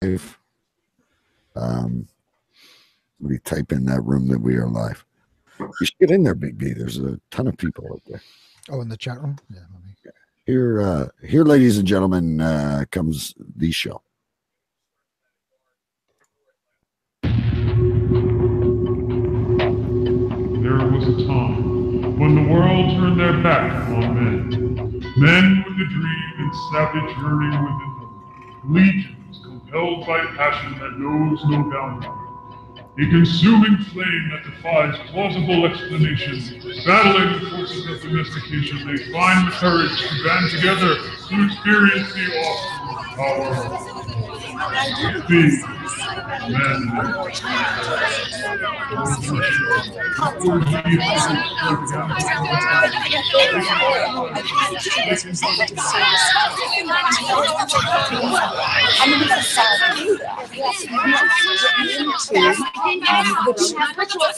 live. We type in that room that we are live. You should get in there, Big B. There's a ton of people out there. Oh, in the chat room? Yeah. Here, ladies and gentlemen, comes the show. There was a time when the world turned their back on men. Men with a dream and savage yearning within them. Legions compelled by passion that knows no boundary. A consuming flame that defies plausible explanation. Battling the forces of domestication, they find the courage to band together to experience the awesome power of the men.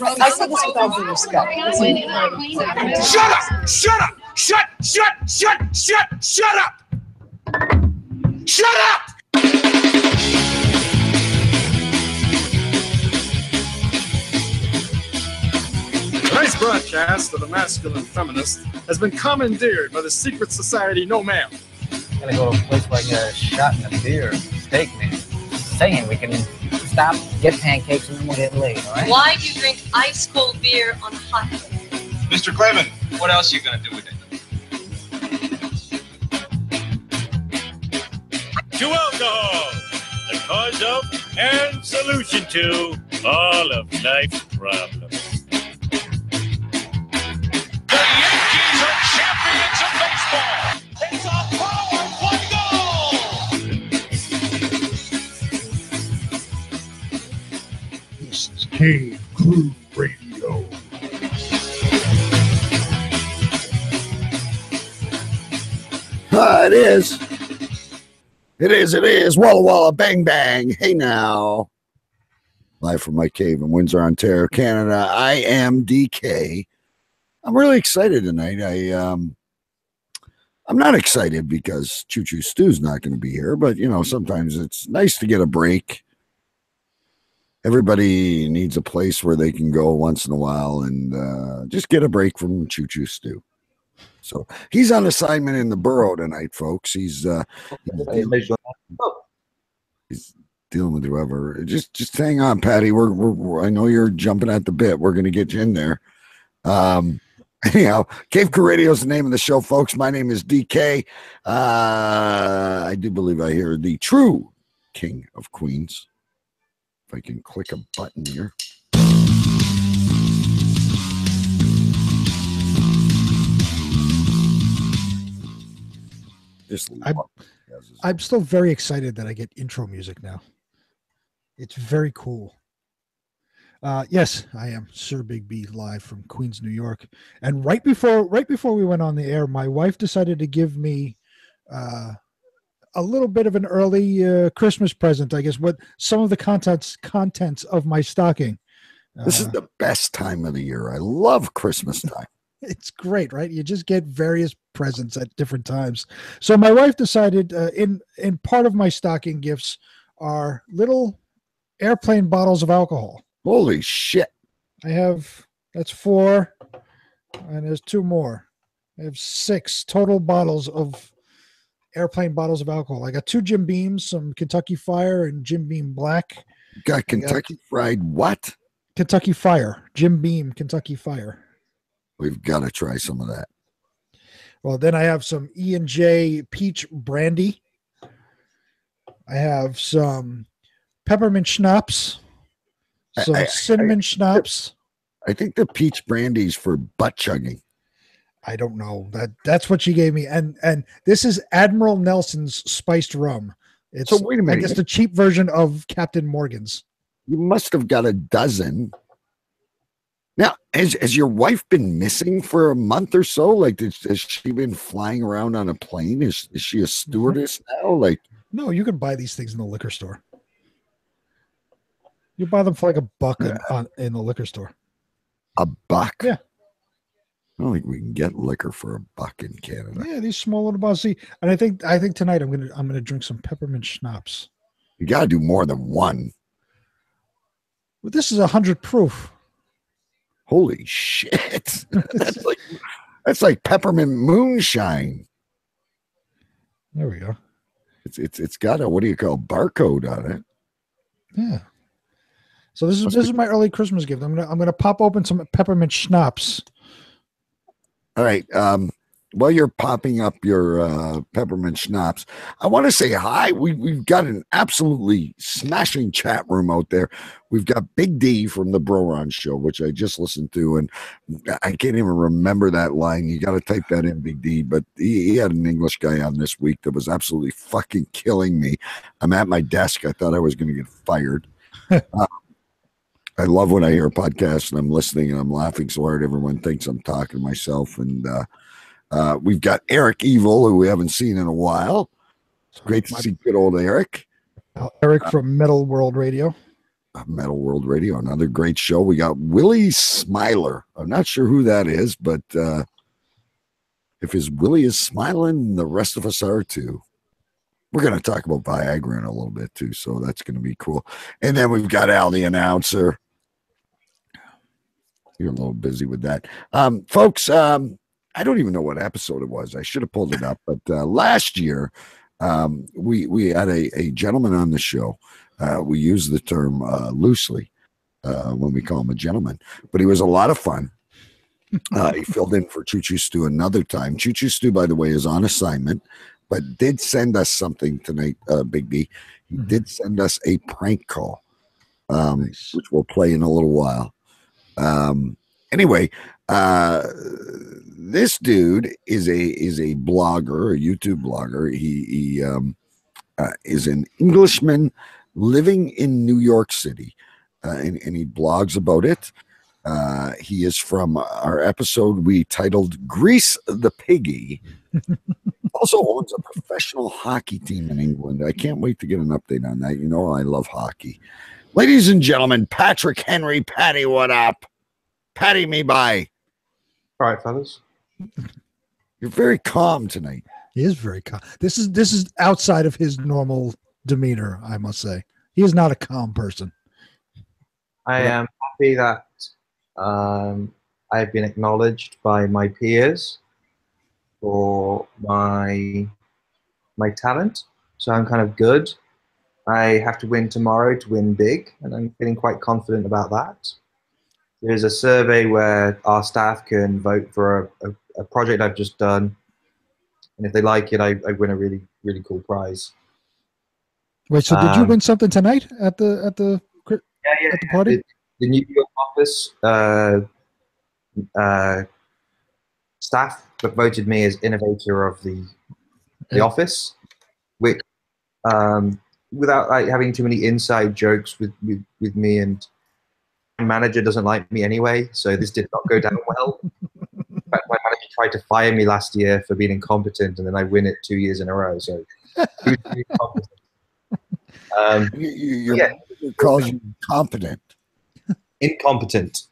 I say this with all due respect. Shut up! Shut up! Shut up! Shut up! Tonight's broadcast of the Masculine Feminist has been commandeered by the secret society No Ma'am. I'm gonna go to a place where I can get a shot and a beer, steak, man. Saying we can stop, get pancakes, and then we'll get laid, all right? Why do you drink ice cold beer on a hot day? Mr. Clement, what else are you gonna do with it? To alcohol, the cause of and solution to all of life's problems. The Yankees are champions of baseball. It's a power play goal. This is Cave Crew Radio. It is. It is. Walla Walla Bang Bang. Hey now. Live from my cave in Windsor, Ontario, Canada. I am DK. I'm really excited tonight. I'm not excited because Choo Choo Stu's not going to be here, but you know, sometimes it's nice to get a break. Everybody needs a place where they can go once in a while and just get a break from Choo Choo Stu. So he's on assignment in the borough tonight, folks. He's dealing with whoever. Just hang on, Patty. We're I know you're jumping at the bit. We're gonna get you in there. Anyhow, Cave Crew Radio is the name of the show, folks. My name is DK. I do believe I hear the true King of Queens. If I can click a button here. I'm still very excited that I get intro music now. It's very cool. Yes, I am Sir Big B live from Queens, New York. And right before we went on the air, my wife decided to give me a little bit of an early Christmas present, I guess, what some of the contents of my stocking. This is the best time of the year. I love Christmas time. It's great, right? You just get various presents at different times. So my wife decided in part of my stocking gifts are little airplane bottles of alcohol. Holy shit. That's 4, and there's 2 more. I have 6 total bottles of airplane bottles of alcohol. I got 2 Jim Beams, some Kentucky Fire and Jim Beam Black. You got Kentucky Fried what? Kentucky Fire. Jim Beam Kentucky Fire. We've got to try some of that. Well, then I have some E&J Peach Brandy. I have some peppermint schnapps, some cinnamon schnapps. I think the peach brandy's for butt chugging. I don't know. That's what she gave me. And this is Admiral Nelson's spiced rum. It's, so wait a minute. I guess the cheap version of Captain Morgan's. You must have got a dozen. Now, has your wife been missing for a month or so? Like, has she been flying around on a plane? Is she a stewardess now? Like, no, you can buy these things in the liquor store. You buy them for like $1 in the liquor store. $1? Yeah. I don't think we can get liquor for $1 in Canada. Yeah, these small little bottles. See, and I think tonight I'm gonna drink some peppermint schnapps. You got to do more than one. Well, this is 100 proof. Holy shit! that's like peppermint moonshine. There we go. It's got a, what do you call, barcode on it. Yeah. So this is my early Christmas gift. I'm gonna pop open some peppermint schnapps. All right. While you're popping up your peppermint schnapps, I want to say hi. We've got an absolutely smashing chat room out there. We've got Big D from the Bro Ron Show, which I just listened to, and I can't even remember that line. You got to type that in, Big D. But he had an English guy on this week that was absolutely fucking killing me. I'm at my desk. I thought I was going to get fired. I love when I hear a podcast and I'm listening and I'm laughing so hard everyone thinks I'm talking to myself. And we've got Eric Evil, who we haven't seen in a while. It's great to see good old Eric. Eric from Metal World Radio. Metal World Radio, another great show. We got Willie Smiler. I'm not sure who that is, but if his Willie is smiling, the rest of us are too. We're going to talk about Viagra in a little bit too, so that's going to be cool. And then we've got Al, the announcer. You're a little busy with that. Folks, I don't even know what episode it was. I should have pulled it up. But last year, we had a gentleman on the show. We use the term loosely when we call him a gentleman. But he was a lot of fun. He filled in for Choo Choo Stu another time. Choo Choo Stu, by the way, is on assignment, but did send us something tonight, Big D. He did send us a prank call, which we'll play in a little while. Anyway, this dude is a blogger, a YouTube blogger. He is an Englishman living in New York City, and he blogs about it. He is from our episode we titled Grease the Piggy. Also owns a professional hockey team in England. I can't wait to get an update on that. You know, I love hockey. Ladies and gentlemen, Patrick Henry. Patty, what up? Patty me by. All right, fellas. You're very calm tonight. He is very calm. This is outside of his normal demeanor, I must say. He is not a calm person. I am happy that I've been acknowledged by my peers for my talent. So I'm kind of good. I have to win tomorrow to win big, and I'm feeling quite confident about that. There's a survey where our staff can vote for a project I've just done, and if they like it, I win a really, really cool prize. Wait, so did you win something tonight at the party? The New York office staff voted me as innovator of the office, which without having too many inside jokes with me, and my manager doesn't like me anyway, so this did not go down well. In fact, my manager tried to fire me last year for being incompetent, and then I win it 2 years in a row. So, your manager calls you competent. Incompetent,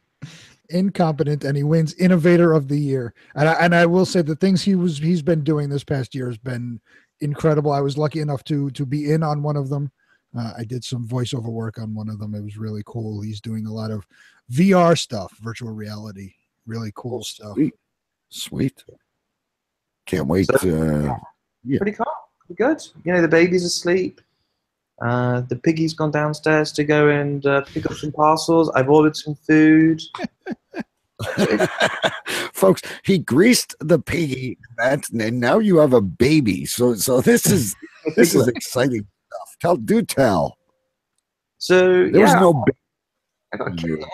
and he wins Innovator of the Year. And I will say the things he's been doing this past year has been incredible. I was lucky enough to be in on one of them. I did some voiceover work on one of them. It was really cool. He's doing a lot of VR stuff, virtual reality, really cool stuff. Sweet. Can't wait. Yeah. Pretty calm, pretty good. You know, the baby's asleep. The piggy's gone downstairs to go and pick up some parcels. I've ordered some food. Folks, he greased the piggy, and now you have a baby. So this is exciting stuff. Tell. So there was no baby. I got a kid.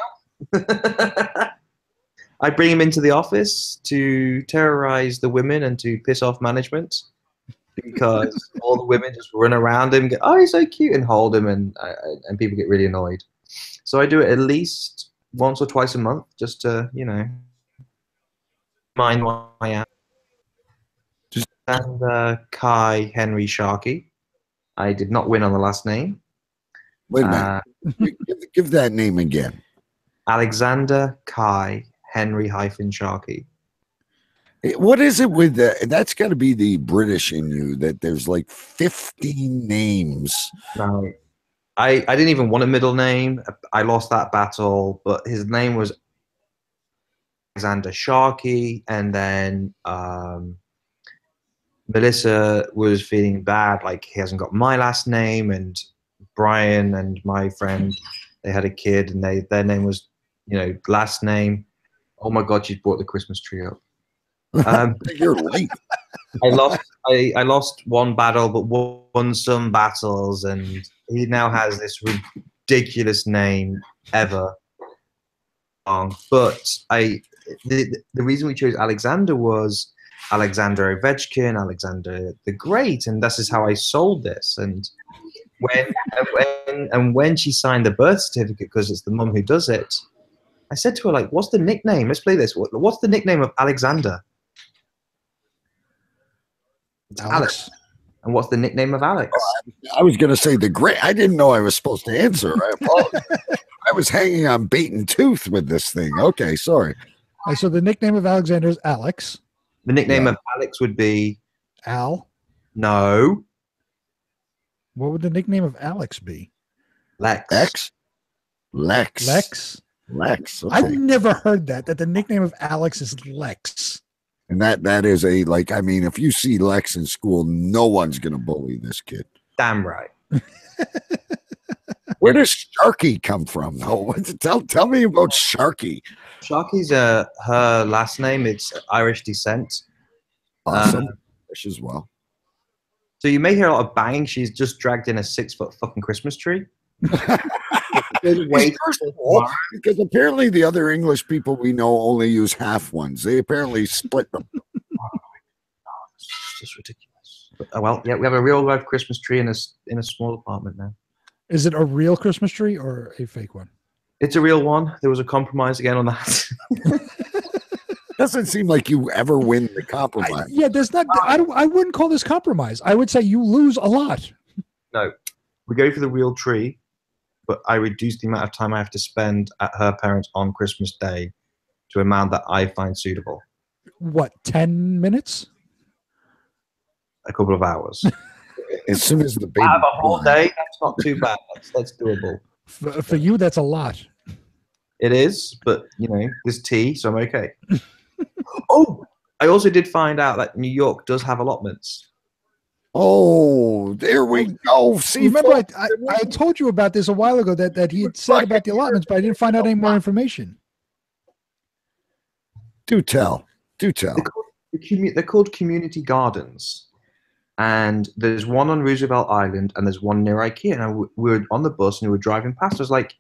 I bring him into the office to terrorize the women and to piss off management, because all the women just run around him, oh, he's so cute, and hold him, and people get really annoyed. So I do it at least once or twice a month, just to, you know, mind why I am. And Kai Henry Sharkey. I did not win on the last name. Wait a minute. Give that name again. Alexander Kai Henry Sharkey. What is it with that? That's got to be the British in you, that there's like 15 names. No, I didn't even want a middle name. I lost that battle, but his name was Alexander Sharkey, and then Melissa was feeling bad, like he hasn't got my last name, and Brian and my friend, they had a kid, and their name was, last name. Oh my God, she's brought the Christmas tree up. You're late. I lost one battle, but won some battles, and he now has this ridiculous name ever. But the reason we chose Alexander was Alexander Ovechkin, Alexander the Great, and this is how I sold this. And when she signed the birth certificate, because it's the mum who does it, I said to her, like, "What's the nickname? Let's play this. What's the nickname of Alexander?" It's Alex. And what's the nickname of Alex? I was going to say the Great. I didn't know I was supposed to answer. I apologize. I was hanging on bait and tooth with this thing. Okay, sorry. So the nickname of Alexander is Alex. The nickname of Alex would be Al. No. What would the nickname of Alex be? Lex. Lex. Okay. I've never heard that the nickname of Alex is Lex. And that is if you see Lex in school, no one's going to bully this kid. Damn right. Where does Sharky come from, though? Tell me about Sharky. Sharky's her last name. It's Irish descent. Awesome. Irish as well. So you may hear a lot of banging. She's just dragged in a 6-foot fucking Christmas tree. Because apparently the other English people we know only use half ones. They apparently split them. It's just ridiculous. But, well, yeah, we have a real life Christmas tree in a small apartment now. Is it a real Christmas tree or a fake one? It's a real one. There was a compromise again on that. Doesn't seem like you ever win the compromise. There's not. I wouldn't call this compromise. I would say you lose a lot. No, we go for the real tree, but I reduce the amount of time I have to spend at her parents' on Christmas Day to an amount that I find suitable. What, 10 minutes? A couple of hours. As soon as the baby. I have a whole day. That's not too bad. That's doable. For you, that's a lot. It is, but there's tea, so I'm okay. Oh, I also did find out that New York does have allotments. Oh, there we go. See, remember, I told you about this a while ago that he had said about the allotments, but I didn't find out any more information. Do tell. They're called community gardens. And there's one on Roosevelt Island, and there's one near IKEA. And we were on the bus, and we were driving past. I was like,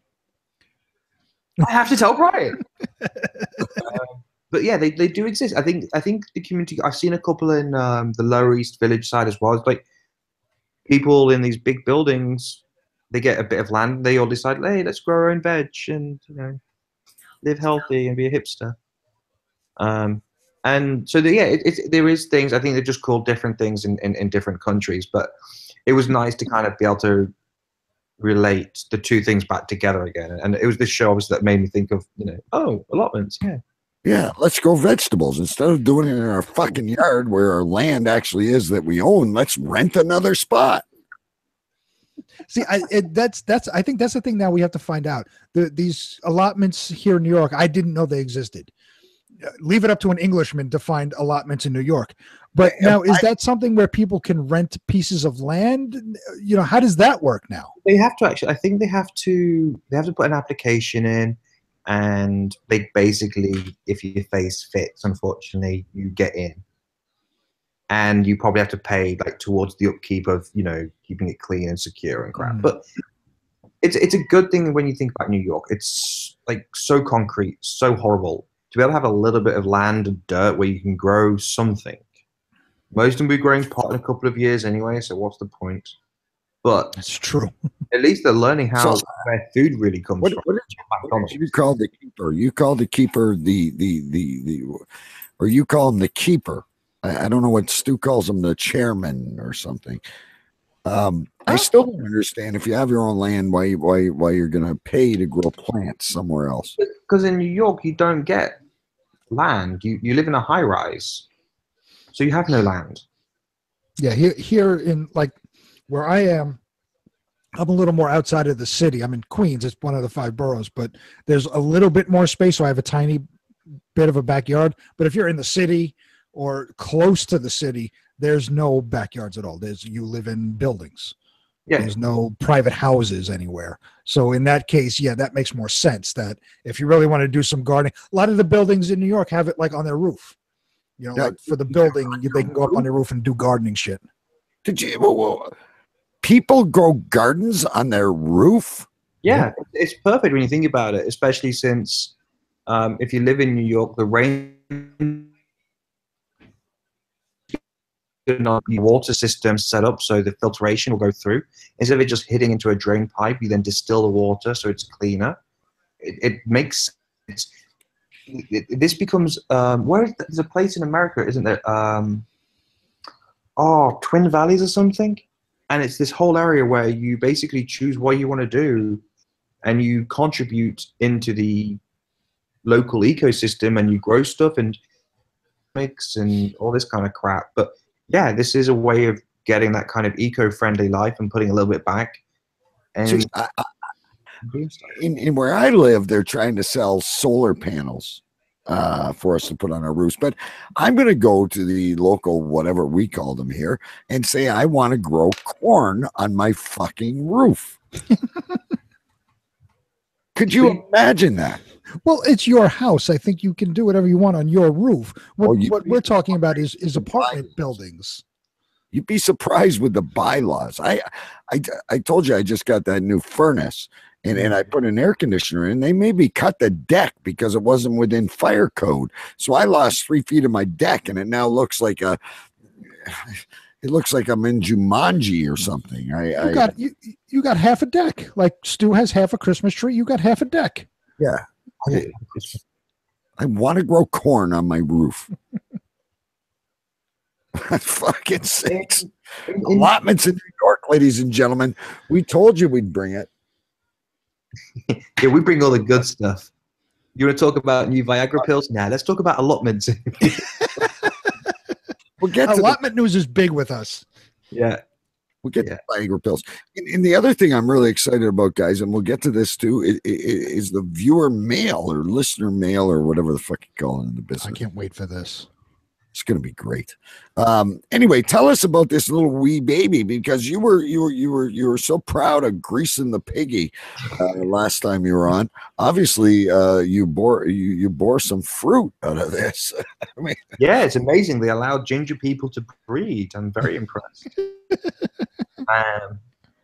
I have to tell Brian. But yeah, they do exist. I think the community. I've seen a couple in the Lower East Village side as well. It's like people in these big buildings. They get a bit of land. They all decide, hey, let's grow our own veg and live healthy and be a hipster. And so there is things. I think they're just called different things in different countries. But it was nice to kind of be able to relate the two things back together again. And it was this show obviously that made me think of allotments. Yeah, let's grow vegetables instead of doing it in our fucking yard where our land actually is that we own. Let's rent another spot. See, I think that's the thing. Now we have to find out these allotments here in New York. I didn't know they existed. Leave it up to an Englishman to find allotments in New York. But now, is that something where people can rent pieces of land? How does that work now? They have to actually. I think they have to put an application in. And they basically, if your face fits, unfortunately, you get in. And you probably have to pay towards the upkeep of, keeping it clean and secure and crap. But it's a good thing when you think about New York. It's so concrete, so horrible. To be able to have a little bit of land and dirt where you can grow something. Most of them will be growing pot in a couple of years anyway, so what's the point? But that's true. At least they're learning where food really comes from. What did you call the keeper? You call the keeper or you call him the keeper. I don't know what Stu calls him, the chairman or something. I still don't understand if you have your own land, why you're going to pay to grow plants somewhere else. Because in New York, you don't get land. You live in a high rise, so you have no land. Yeah, here in where I am, I'm a little more outside of the city. I'm in Queens. It's one of the 5 boroughs, but there's a little bit more space, so I have a tiny bit of a backyard. But if you're in the city or close to the city, there's no backyards at all. You live in buildings. Yeah. There's no private houses anywhere. So in that case, yeah, that makes more sense. That if you really want to do some gardening, a lot of the buildings in New York have it like on their roof. You know, like for the building, they can go up on their roof and do gardening shit. Did you? People grow gardens on their roof? Yeah, it's perfect when you think about it, especially since if you live in New York, the rain water system set up so the filtration will go through. Instead of it just hitting into a drain pipe, you then distill the water so it's cleaner. It makes this becomes there's a place in America, isn't there? Twin Valleys or something, and it's this whole area where you basically choose what you want to do, and you contribute into the local ecosystem, and you grow stuff and mix and all this kind of crap. But yeah, this is a way of getting that kind of eco-friendly life and putting a little bit back. And in where I live, they're trying to sell solar panels for us to put on our roofs. But I'm going to go to the local, whatever we call them here, and say I want to grow corn on my fucking roof. Could you imagine that? Well, it's your house. I think you can do whatever you want on your roof. What we're talking about is apartment buildings. You'd be surprised with the bylaws. I told you I just got that new furnace, and I put an air conditioner in. They made me cut the deck because it wasn't within fire code. So I lost 3 feet of my deck, and it now looks like it looks like I'm in Jumanji or something. You got half a deck. Like Stu has half a Christmas tree. You got half a deck. Yeah. I want to grow corn on my roof. Fucking sakes. Allotments in New York, ladies and gentlemen. We told you we'd bring it. Yeah, we bring all the good stuff. You want to talk about new Viagra pills? Nah, let's talk about allotments. We'll get to allotment news is big with us. Yeah. We'll get to Viagra pills. And the other thing I'm really excited about, guys, and we'll get to this too, is the viewer mail or listener mail or whatever the fuck you call it in the business. I can't wait for this. It's going to be great. Anyway, tell us about this little wee baby, because you were so proud of greasing the piggy last time you were on. Obviously, you bore some fruit out of this. I mean, yeah, it's amazing. They allowed ginger people to breed. I'm very impressed.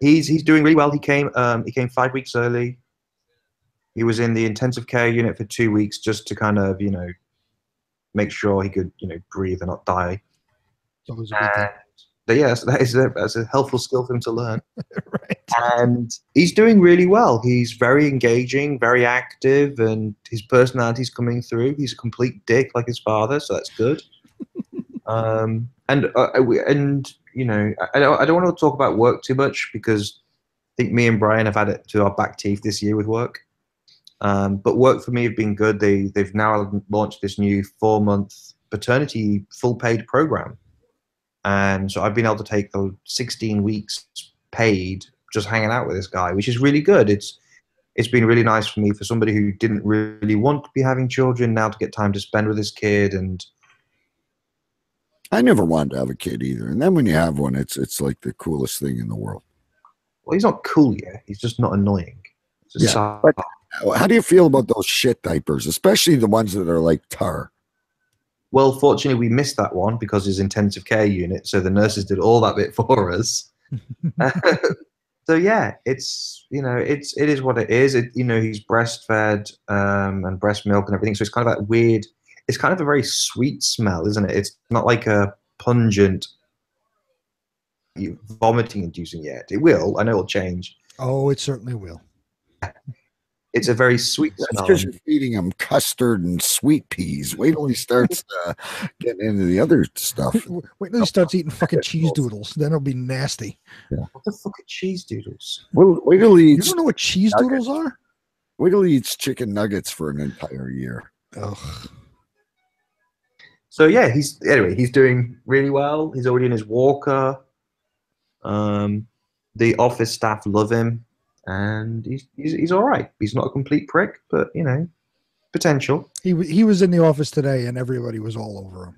He's doing really well. He came 5 weeks early. He was in the intensive care unit for 2 weeks just to kind of make sure he could breathe and not die. But yes, that's a helpful skill for him to learn. Right. And he's doing really well. He's very engaging, very active, and his personality's coming through. He's a complete dick like his father, so that's good. I don't want to talk about work too much because I think me and Brian have had it to our back teeth this year with work. But work for me have been good. They've now launched this new 4-month paternity full paid program. And so I've been able to take the 16 weeks paid just hanging out with this guy, which is really good. It's been really nice for me, for somebody who didn't really want to be having children, now to get time to spend with his kid. And I never wanted to have a kid either. And then when you have one, it's like the coolest thing in the world. Well, he's not cool yet. He's just not annoying. But how do you feel about those shit diapers, especially the ones that are like tar? Well, fortunately, we missed that one because his intensive care unit. So the nurses did all that bit for us. So yeah, it is what it is. He's breastfed and breast milk and everything. So it's kind of that weird. It's kind of a very sweet smell, isn't it? It's not like a pungent, vomiting inducing yet. It will. I know it'll change. Oh, it certainly will. It's a very sweet That's smell. because you're feeding him custard and sweet peas. Wait till he starts getting into the other stuff. Wait till he starts eating fucking cheese doodles. Then it'll be nasty. Yeah. What the fuck are cheese doodles? Wait till he eats. You don't know what cheese doodles are? Wait till he eats chicken nuggets for an entire year. Ugh. So yeah, he's doing really well. He's already in his walker. the office staff love him, and he's all right. He's not a complete prick, but potential. He was in the office today, and everybody was all over him.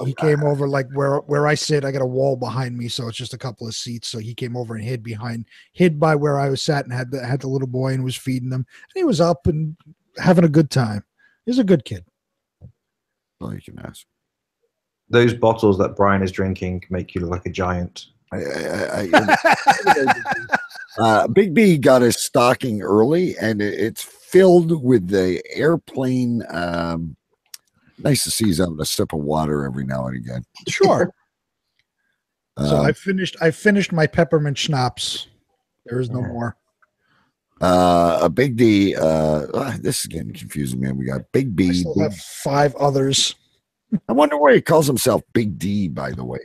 He came over like where I sit. I got a wall behind me, so it's just a couple of seats. So he came over and hid by where I was sat, and had the little boy and was feeding them. And he was up and having a good time. He's a good kid. Well, you can ask. Those bottles that Brian is drinking make you look like a giant. Big B got his stocking early, and it's filled with the airplane. Nice to see he's having a sip of water every now and again. Sure. So I finished my peppermint schnapps. There is no more. A Big D. This is getting confusing, man. We got Big B. I still have 5 others. I wonder why he calls himself Big D, by the way.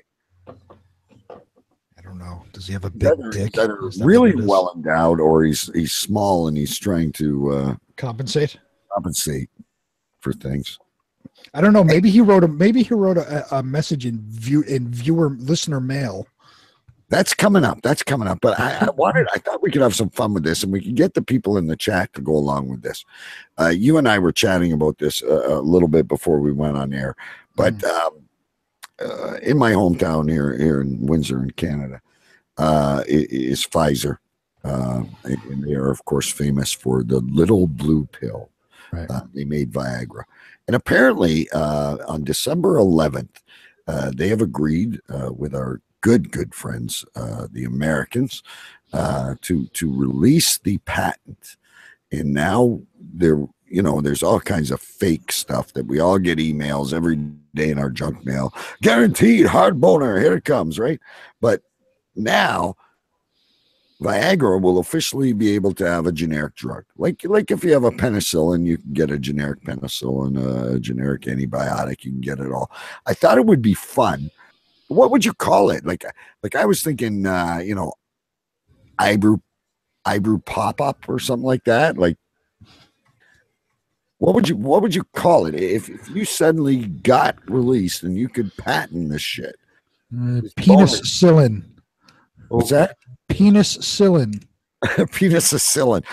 I don't know. Does he have a big dick? Really well endowed, or he's small and he's trying to compensate for things. I don't know. Maybe he wrote a message in listener mail. That's coming up. But I thought we could have some fun with this, and we could get the people in the chat to go along with this. You and I were chatting about this a little bit before we went on air, but in my hometown here in Windsor, in Canada, is Pfizer, and they are of course famous for the little blue pill. Right. They made Viagra, and apparently on December 11th, they have agreed with our good friends, the Americans, to release the patent. And now there's all kinds of fake stuff that we all get emails every day in our junk mail. Guaranteed hard boner, here it comes, right? But now Viagra will officially be able to have a generic drug. Like if you have a penicillin, you can get a generic penicillin, a generic antibiotic, you can get it all. I thought it would be fun. What would you call it? Like I was thinking, Ibru pop-up or something like that. Like, what would you call it if you suddenly got released and you could patent this shit? Penicillin. What's that? Penicillin. Penicillin.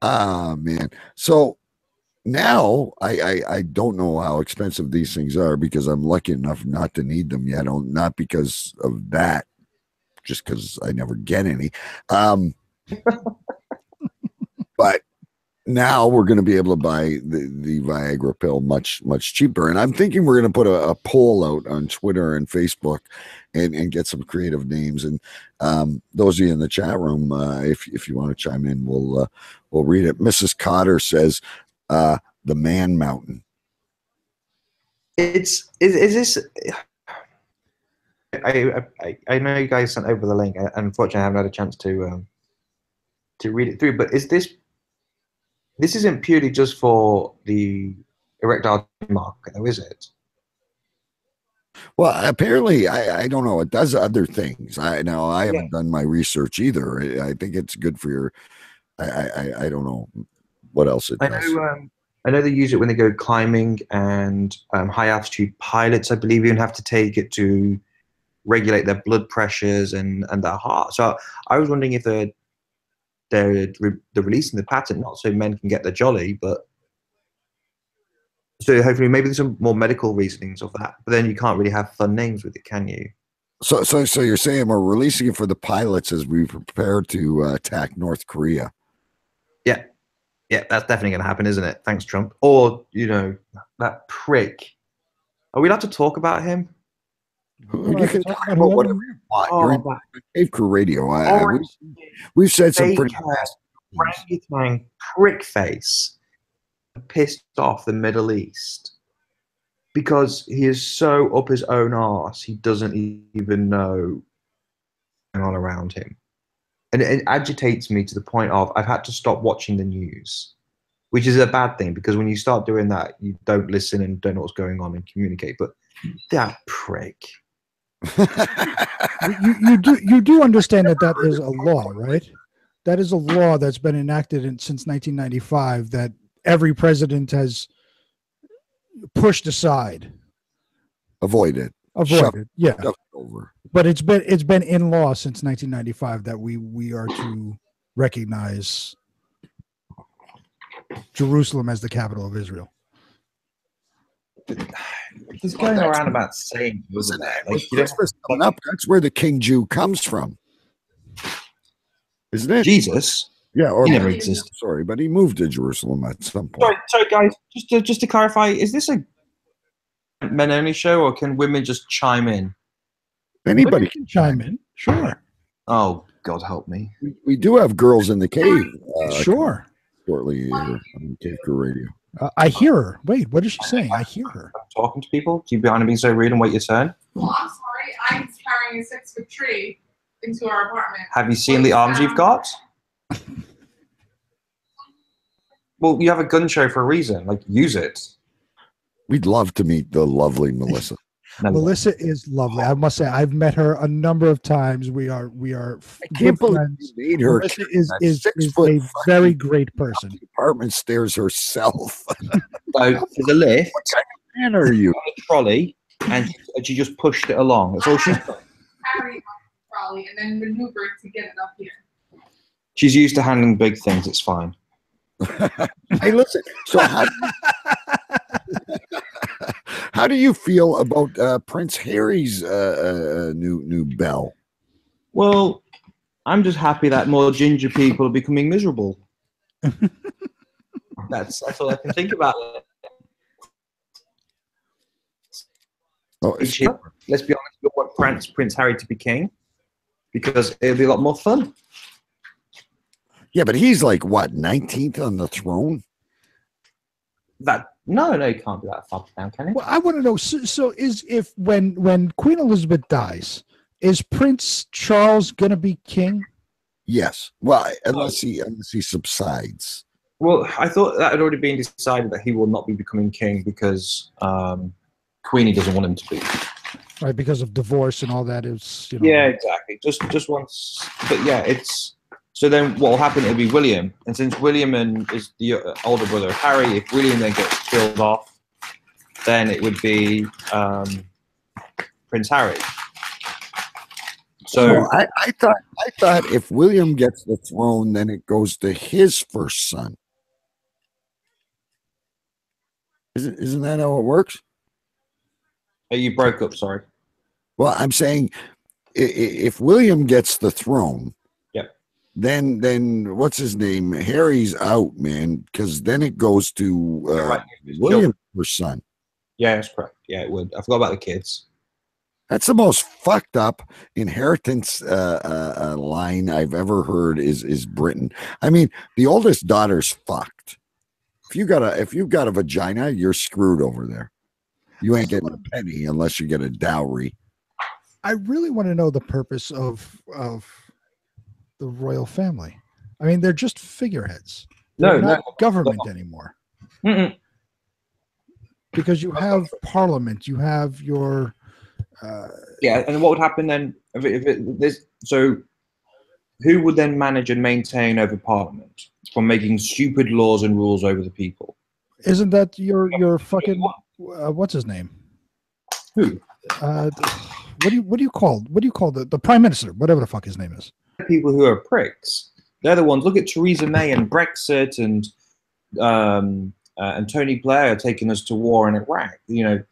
Ah, man. So now I don't know how expensive these things are, because I'm lucky enough not to need them yet. Not because of that, just because I never get any. But now we're going to be able to buy the Viagra pill much cheaper. And I'm thinking we're going to put a poll out on Twitter and Facebook and get some creative names. And those of you in the chat room, if you want to chime in, we'll read it. Mrs. Cotter says, the Man Mountain. Is this? I know you guys sent over the link. Unfortunately, I haven't had a chance to read it through. But is this? This isn't purely just for the erectile marker, though, is it? Well, apparently, I don't know. It does other things. I haven't done my research either. I think it's good for your. I don't know what else it does. I know they use it when they go climbing, and high altitude pilots, I believe, even have to take it to regulate their blood pressures and their heart. So I was wondering if they're releasing the patent not so men can get the jolly, but so hopefully maybe there's some more medical reasonings of that. But then you can't really have fun names with it, can you? So you're saying we're releasing it for the pilots as we prepare to attack North Korea? Yeah, that's definitely going to happen, isn't it? Thanks, Trump. Or that prick. Are we allowed to talk about him? You can talk about whatever you want. You're in Cave Crew Radio. We've said some pretty orangutan prick face pissed off the Middle East because he is so up his own arse he doesn't even know what's going on around him. And it agitates me to the point of I've had to stop watching the news, which is a bad thing, because when you start doing that, you don't listen and don't know what's going on and communicate. But that prick. you do understand that is a law, right? That is a law that's been enacted since 1995 that every president has pushed aside, avoided, avoided. Yeah, shoved over. But it's been in law since 1995 that we are to recognize Jerusalem as the capital of Israel. He's going around about saying, listen, like, Christmas coming up, that's where the King Jew comes from, isn't it? Jesus. Yeah, or he never existed. Sorry, but he moved to Jerusalem at some point. Sorry, guys. Just to clarify, is this a men only show, or can women just chime in? Anybody can chime in. Sure. Oh, God help me. We do have girls in the cave. Sure. Shortly here on Cave Crew Radio. I hear her. Wait, what is she saying? I hear her. I'm talking to people. Do you behind being so rude and wait your turn? Well, I'm sorry. I'm carrying a 6-foot tree into our apartment. Have you seen the arms you've got? Well, you have a gun show for a reason. Like, use it. We'd love to meet the lovely Melissa. Melissa is lovely. I must say, I've met her a number of times. We are. I can't believe you made her. Melissa is a very great person. Apartment stairs herself. So there's a lift. What kind of man are you? A trolley, and she just pushed it along. That's all she's done. Carry it on the trolley and then maneuver it to get it up here. She's used to handling big things. It's fine. Hey, listen. So how do you feel about Prince Harry's new belle? Well, I'm just happy that more ginger people are becoming miserable. That's all I can think about. Oh, let's be honest, we want Prince Harry to be king because it'll be a lot more fun. Yeah, but he's like what, 19th on the throne? No, he can't be that far down, can he? Well, I want to know. So is if when Queen Elizabeth dies, is Prince Charles going to be king? Yes. Well, unless he subsides. Well, I thought that had already been decided that he will not be becoming king because Queenie doesn't want him to be. Right, because of divorce and all that is. Yeah, exactly. Just once, but yeah, it's. So then what will happen, it'll be William. And since William is the older brother of Harry, if William then gets killed off, then it would be Prince Harry. So I thought if William gets the throne, then it goes to his first son. Isn't that how it works? You broke up, sorry. Well, I'm saying if William gets the throne, then what's his name? Harry's out, man, because then it goes to William's first son. Yeah, that's correct. Yeah, it would. I forgot about the kids. That's the most fucked up inheritance line I've ever heard is Britain. I mean, the oldest daughter's fucked. If you've got a vagina, you're screwed over there. You ain't getting a penny unless you get a dowry. I really want to know the purpose of the royal family. I mean, they're just figureheads. They're not government anymore. Mm-mm. Because you have parliament, you have your yeah, and what would happen then so who would then manage and maintain over parliament from making stupid laws and rules over the people? Isn't that your fucking what's his name? Who? What do you call the prime minister, whatever the fuck his name is? People who are pricks. They're the ones. Look at Theresa May and Brexit and Tony Blair taking us to war in Iraq. You know,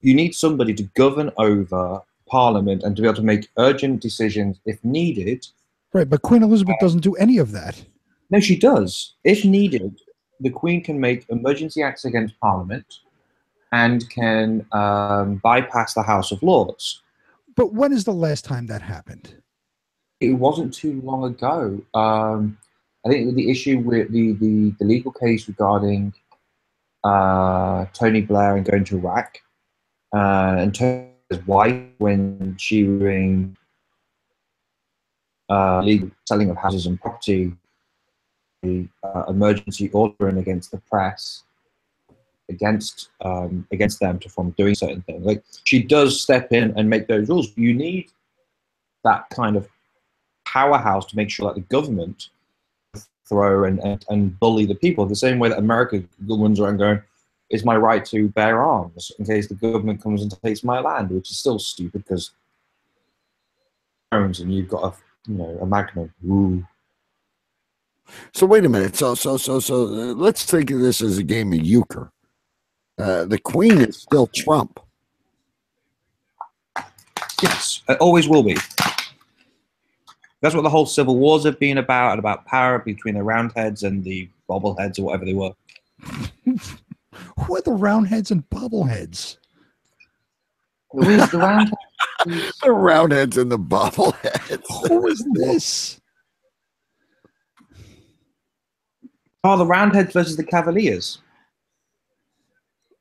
you need somebody to govern over Parliament and to be able to make urgent decisions if needed. Right, but Queen Elizabeth doesn't do any of that. No, she does. If needed, the Queen can make emergency acts against Parliament and can bypass the House of Lords. But when is the last time that happened? It wasn't too long ago. I think the issue with the legal case regarding Tony Blair and going to Iraq and Tony's wife when she was doing legal selling of houses and property, the emergency ordering against the press, against them from doing certain things. Like, she does step in and make those rules. You need that kind of powerhouse to make sure that the government throw and bully the people the same way that America runs around going, is my right to bear arms in case the government comes and takes my land, which is still stupid because and you've got a magnum. Ooh. So wait a minute. So let's think of this as a game of euchre. The Queen is still Trump. Yes, it always will be. That's what the whole civil wars have been about, and about power between the Roundheads and the Bobbleheads or whatever they were. Who are the Roundheads and Bobbleheads? Who is the Roundheads? The Roundheads and the Bobbleheads. Who is this? Oh, the Roundheads versus the Cavaliers.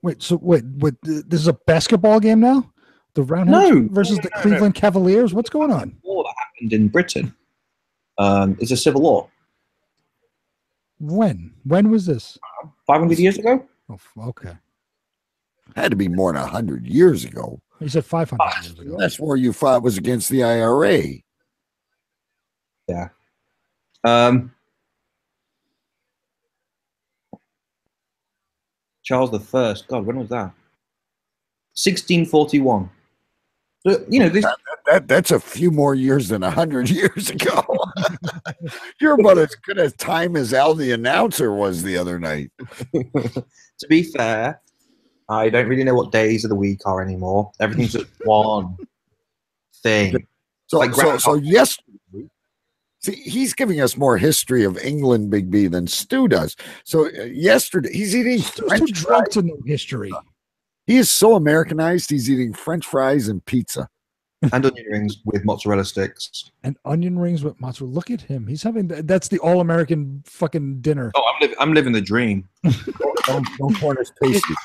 Wait, this is a basketball game now? The Roundheads versus the Cleveland Cavaliers? What's going on? War that happened in Britain. It's a civil war. When? When was this? 500 years ago? Oh, okay. Had to be more than 100 years ago. You said 500 years ago. That's where you fought was against the IRA. Yeah. Charles I. God, when was that? 1641. This that's a few more years than 100 years ago. You're about as good a time as Al the announcer was the other night. To be fair, I don't really know what days of the week are anymore. Everything's just one thing. So yesterday, see, he's giving us more history of England, Big B, than Stu does. So yesterday, he's eating French too drunk to know history. He is so Americanized. He's eating French fries and pizza. And onion rings with mozzarella sticks. And onion rings with mozzarella. Look at him. He's having that's the all-American fucking dinner. Oh, I'm living the dream. don't corn his pasty.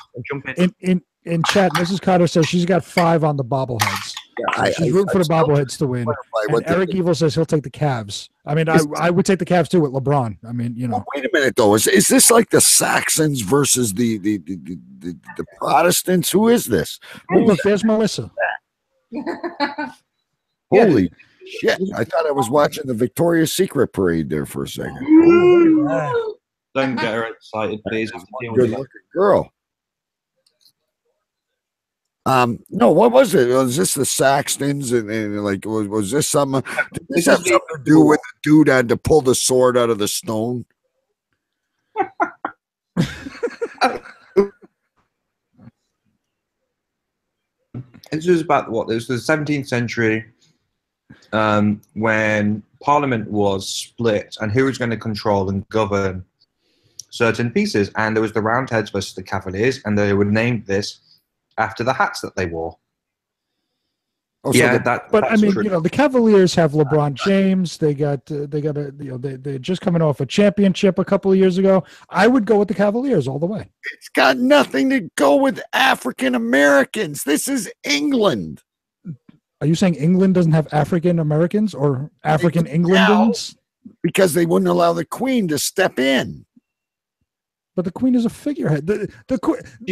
In chat, Mrs. Carter says she's got 5 on the bobbleheads. Yeah, she's rooting for the bobbleheads to win. And Eric Evil says he'll take the Cavs. I mean, I would take the Cavs too with LeBron. I mean, you know. Wait a minute though. Is this like the Saxons versus the Protestants? Who is this? Look, there's Melissa. Holy shit! I thought I was watching the Victoria's Secret parade there for a second. Don't get her excited, please. Good looking girl. No, what was it? Was this the Saxons and like was this something? Did this have something to do with the dude had to pull the sword out of the stone? This was about what? It was the 17th century when Parliament was split and who was going to control and govern certain pieces. And there was the Roundheads versus the Cavaliers, and they were named this after the hats that they wore. Oh, yeah, but I mean, true. You know, the Cavaliers have LeBron James. They got they're just coming off a championship a couple of years ago. I would go with the Cavaliers all the way. It's got nothing to go with African Americans. This is England. Are you saying England doesn't have African Americans or African Englandans? Because they wouldn't allow the Queen to step in. But the Queen is a figurehead. She's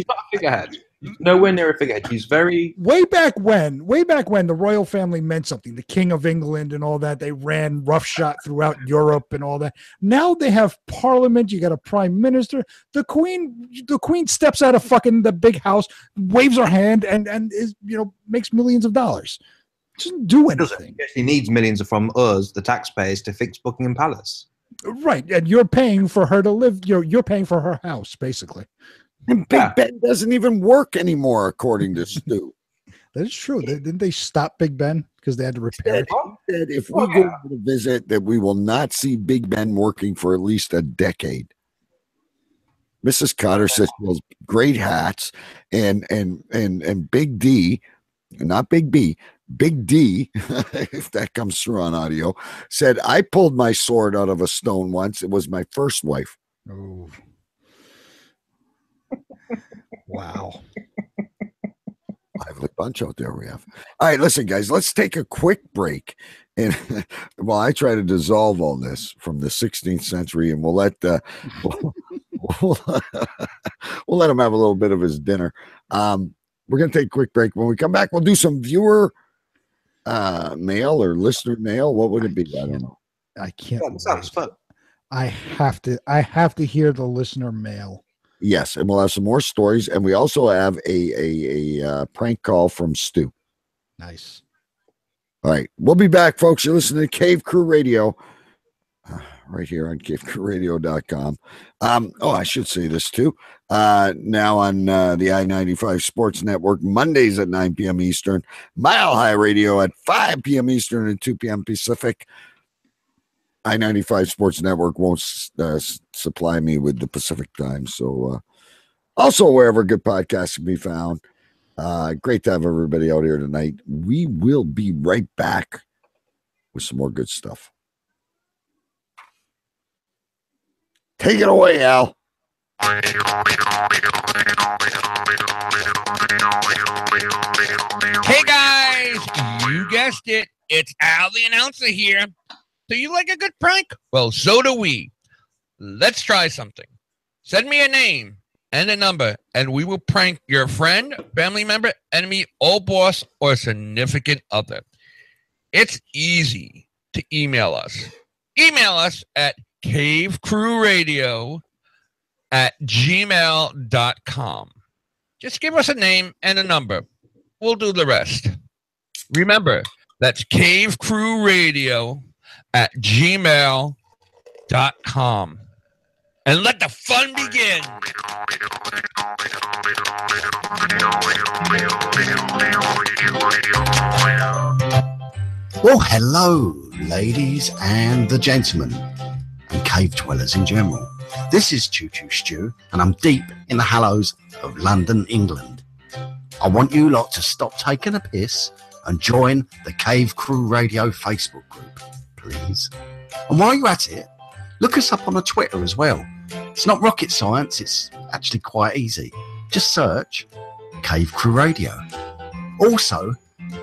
not a figurehead. Nowhere near a figurehead. She's very way back when the royal family meant something. The King of England and all that. They ran roughshod throughout Europe and all that. Now they have Parliament. You got a Prime Minister. The Queen steps out of fucking the big house, waves her hand, and is makes millions of dollars. She doesn't do anything. She needs millions from us, the taxpayers, to fix Buckingham Palace. Right, and you're paying for her to live. You're paying for her house, basically. And Big Ben doesn't even work anymore, according to Stu. That is true. Didn't they stop Big Ben because they had to repair it? He said if we go to visit, that we will not see Big Ben working for at least a decade. Mrs. Cotter says she has great hats, and Big D, not Big B, Big D, if that comes through on audio, said, I pulled my sword out of a stone once. It was my first wife. Oh. Wow. Lively bunch out there we have. All right, listen, guys, let's take a quick break. And while I try to dissolve all this from the 16th century, and we'll let we'll let him have a little bit of his dinner. We're going to take a quick break. When we come back, we'll do some viewer mail or listener mail. What would it be? I don't know. I can't. That sounds fun. I have to hear the listener mail. Yes, and we'll have some more stories, and we also have a prank call from Stu. Nice. All right, we'll be back, folks. You're listening to Cave Crew Radio, right here on cavecrewradio.com. I should say this too. Now on the I-95 Sports Network, Mondays at 9 p.m. Eastern, Mile High Radio at 5 p.m. Eastern and 2 p.m. Pacific. I-95 Sports Network won't supply me with the Pacific time, so also wherever good podcasts can be found. Great to have everybody out here tonight. We will be right back with some more good stuff. Take it away, Al. Hey guys, you guessed it. It's Al the announcer here. Do you like a good prank? Well, so do we. Let's try something. Send me a name and a number, and we will prank your friend, family member, enemy, old boss, or significant other. It's easy to email us. Email us at cavecrewradio@gmail.com. Just give us a name and a number. We'll do the rest. Remember, that's cavecrewradio@gmail.com. And let the fun begin. Well, hello, ladies and the gentlemen, and cave dwellers in general. This is Choo Choo Stu, and I'm deep in the hallows of London, England. I want you lot to stop taking a piss and join the Cave Crew Radio Facebook group, please. And while you're at it, look us up on the Twitter as well. It's not rocket science, it's actually quite easy. Just search Cave Crew Radio. Also,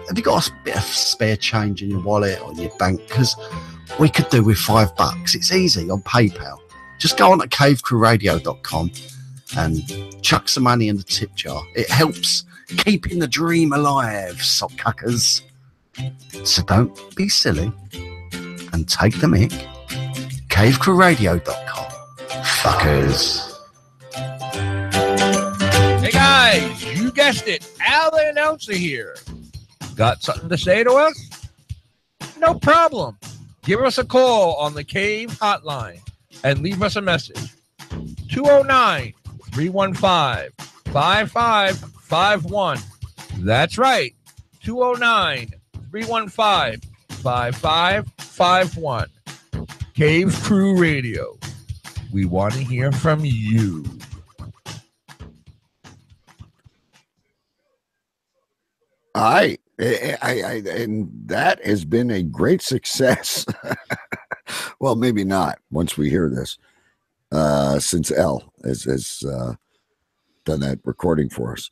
have you got a bit of spare change in your wallet or your bank? Because we could do with $5. It's easy on PayPal. Just go on to cavecrewradio.com and chuck some money in the tip jar. It helps keeping the dream alive, sockcuckers. So don't be silly and take the mic. cavecrewradio.com. Fuckers. Hey guys, you guessed it. Al the announcer here. Got something to say to us? No problem. Give us a call on the Cave hotline and leave us a message. 209-315-5551. That's right. 209-315-5551. Cave Crew Radio. We want to hear from you. All right. And that has been a great success. Well, maybe not once we hear this, since L has done that recording for us.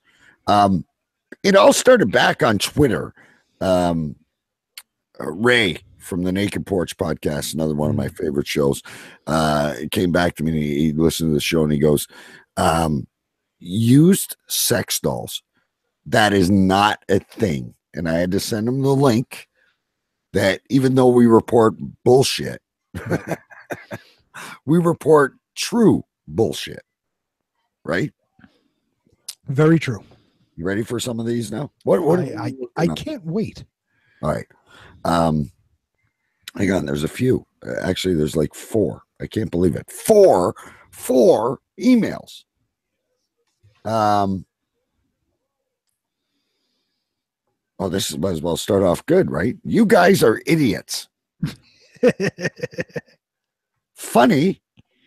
It all started back on Twitter. Ray from the Naked Porch podcast, another one of my favorite shows, came back to me and he listened to the show and he goes, used sex dolls. That is not a thing. And I had to send him the link that even though we report bullshit, we report true bullshit. Right? Very true. You ready for some of these now? I can't wait. All right. Hang on. There's a few. Actually, there's like 4. I can't believe it. 4 emails. Oh, this might as well start off good, right? You guys are idiots. Funny,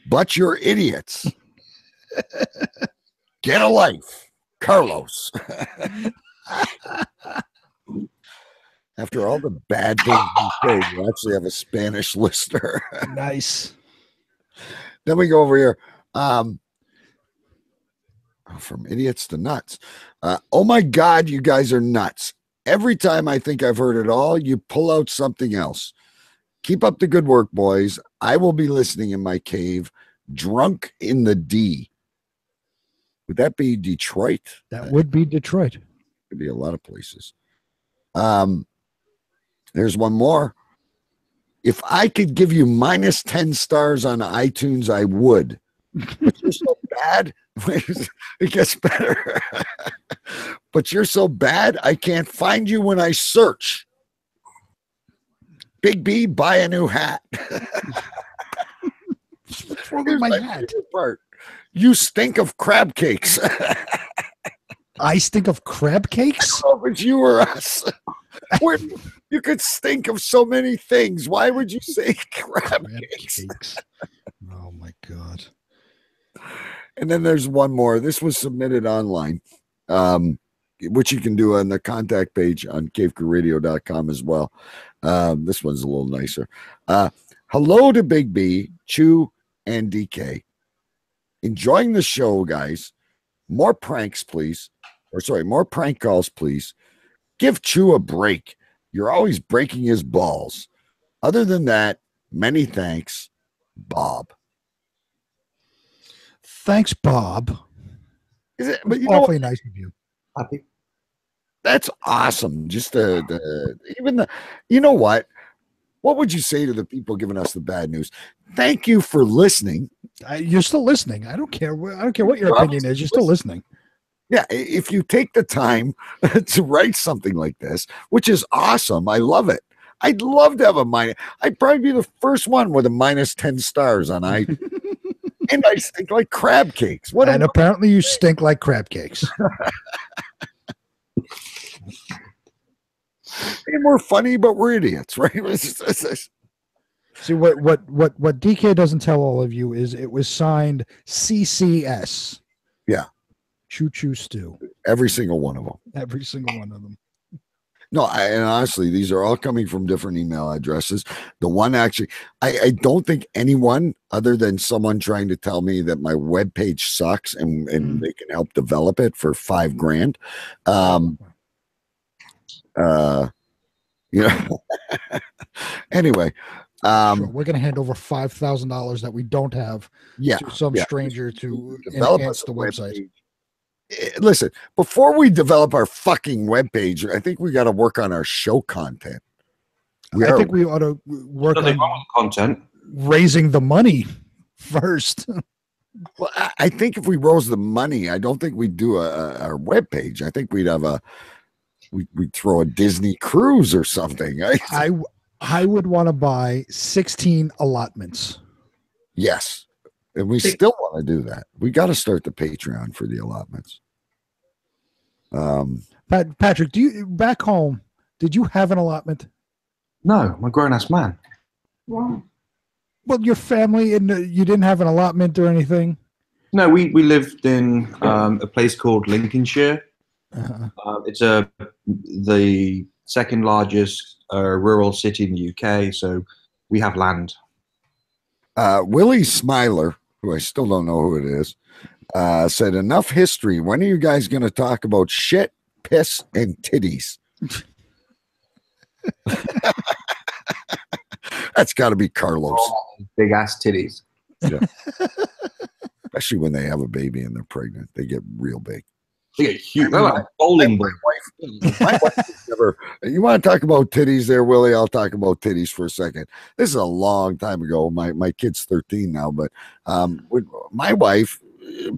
but you're idiots. Get a life, Carlos. After all the bad things you say, you actually have a Spanish listener. Nice. Then we go over here. From idiots to nuts. Oh my God, you guys are nuts. Every time I think I've heard it all, you pull out something else. Keep up the good work, boys. I will be listening in my cave, drunk in the D. Would that be Detroit? That would be Detroit. Could be a lot of places. There's one more. If I could give you -10 stars on iTunes, I would. But you're so bad, It gets better. But you're so bad, I can't find you when I search. Big B, buy a new hat. What's wrong with my hat? Part. You stink of crab cakes. I stink of crab cakes? Oh, but you or us. You could stink of so many things. Why would you say crab cakes? Oh my God. And then there's one more. This was submitted online, which you can do on the contact page on cavecrewradio.com as well. This one's a little nicer. Hello to Big B, Choo, and DK. Enjoying the show, guys. More pranks, please. More prank calls, please. Give Choo a break. You're always breaking his balls. Other than that, many thanks, Bob. Thanks, Bob. Is it? But awfully nice of you. Happy. That's awesome. Just you know what? What would you say to the people giving us the bad news? Thank you for listening. You're still listening. I don't care. I don't care what your opinion is. You're still listening. Yeah, if you take the time to write something like this, which is awesome, I love it. I'd love to have a minus. I'd probably be the first one with a minus 10 stars on iTunes. And I stink like crab cakes. Apparently you stink like crab cakes. And we're funny, but we're idiots, right? See, what DK doesn't tell all of you is it was signed CCS. Yeah. Choo Choo Stu. Every single one of them. Every single one of them. No, and honestly, these are all coming from different email addresses. The one actually, I don't think anyone other than someone trying to tell me that my webpage sucks and they can help develop it for $5,000. Anyway, sure. We're going to hand over $5,000 that we don't have to some stranger to enhance the website. Listen, before we develop our fucking webpage, I think we got to work on our show content. I think we ought to work on content, raising the money first. Well, I think if we rose the money, I don't think we'd do our webpage. I think we'd have we'd throw a Disney cruise or something. I would want to buy 16 allotments. Yes. And we still want to do that. We got to start the Patreon for the allotments. Patrick, back home, did you have an allotment? No, I'm a grown-ass man. Wow. Well, your family and you didn't have an allotment or anything? No, we lived in a place called Lincolnshire. It's the second largest rural city in the UK, so we have land. Willie Smiler, who I still don't know who it is, said, enough history. When are you guys going to talk about shit, piss, and titties? That's got to be Carlos. Big ass titties. Yeah. Especially when they have a baby and they're pregnant. They get real big. They get huge. They're like bowling balls. My wife never. You want to talk about titties there, Willie? I'll talk about titties for a second. This is a long time ago. My kid's 13 now, but with my wife,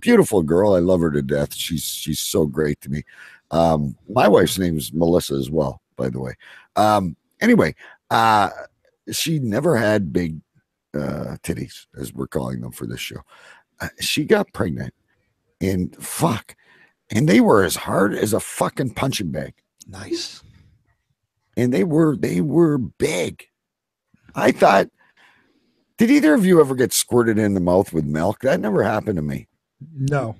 beautiful girl. I love her to death. She's so great to me. My wife's name is Melissa as well, by the way. Anyway, she never had big titties, as we're calling them for this show. She got pregnant, and and they were as hard as a fucking punching bag. Nice. And they were big. I thought, did either of you ever get squirted in the mouth with milk? That never happened to me. No.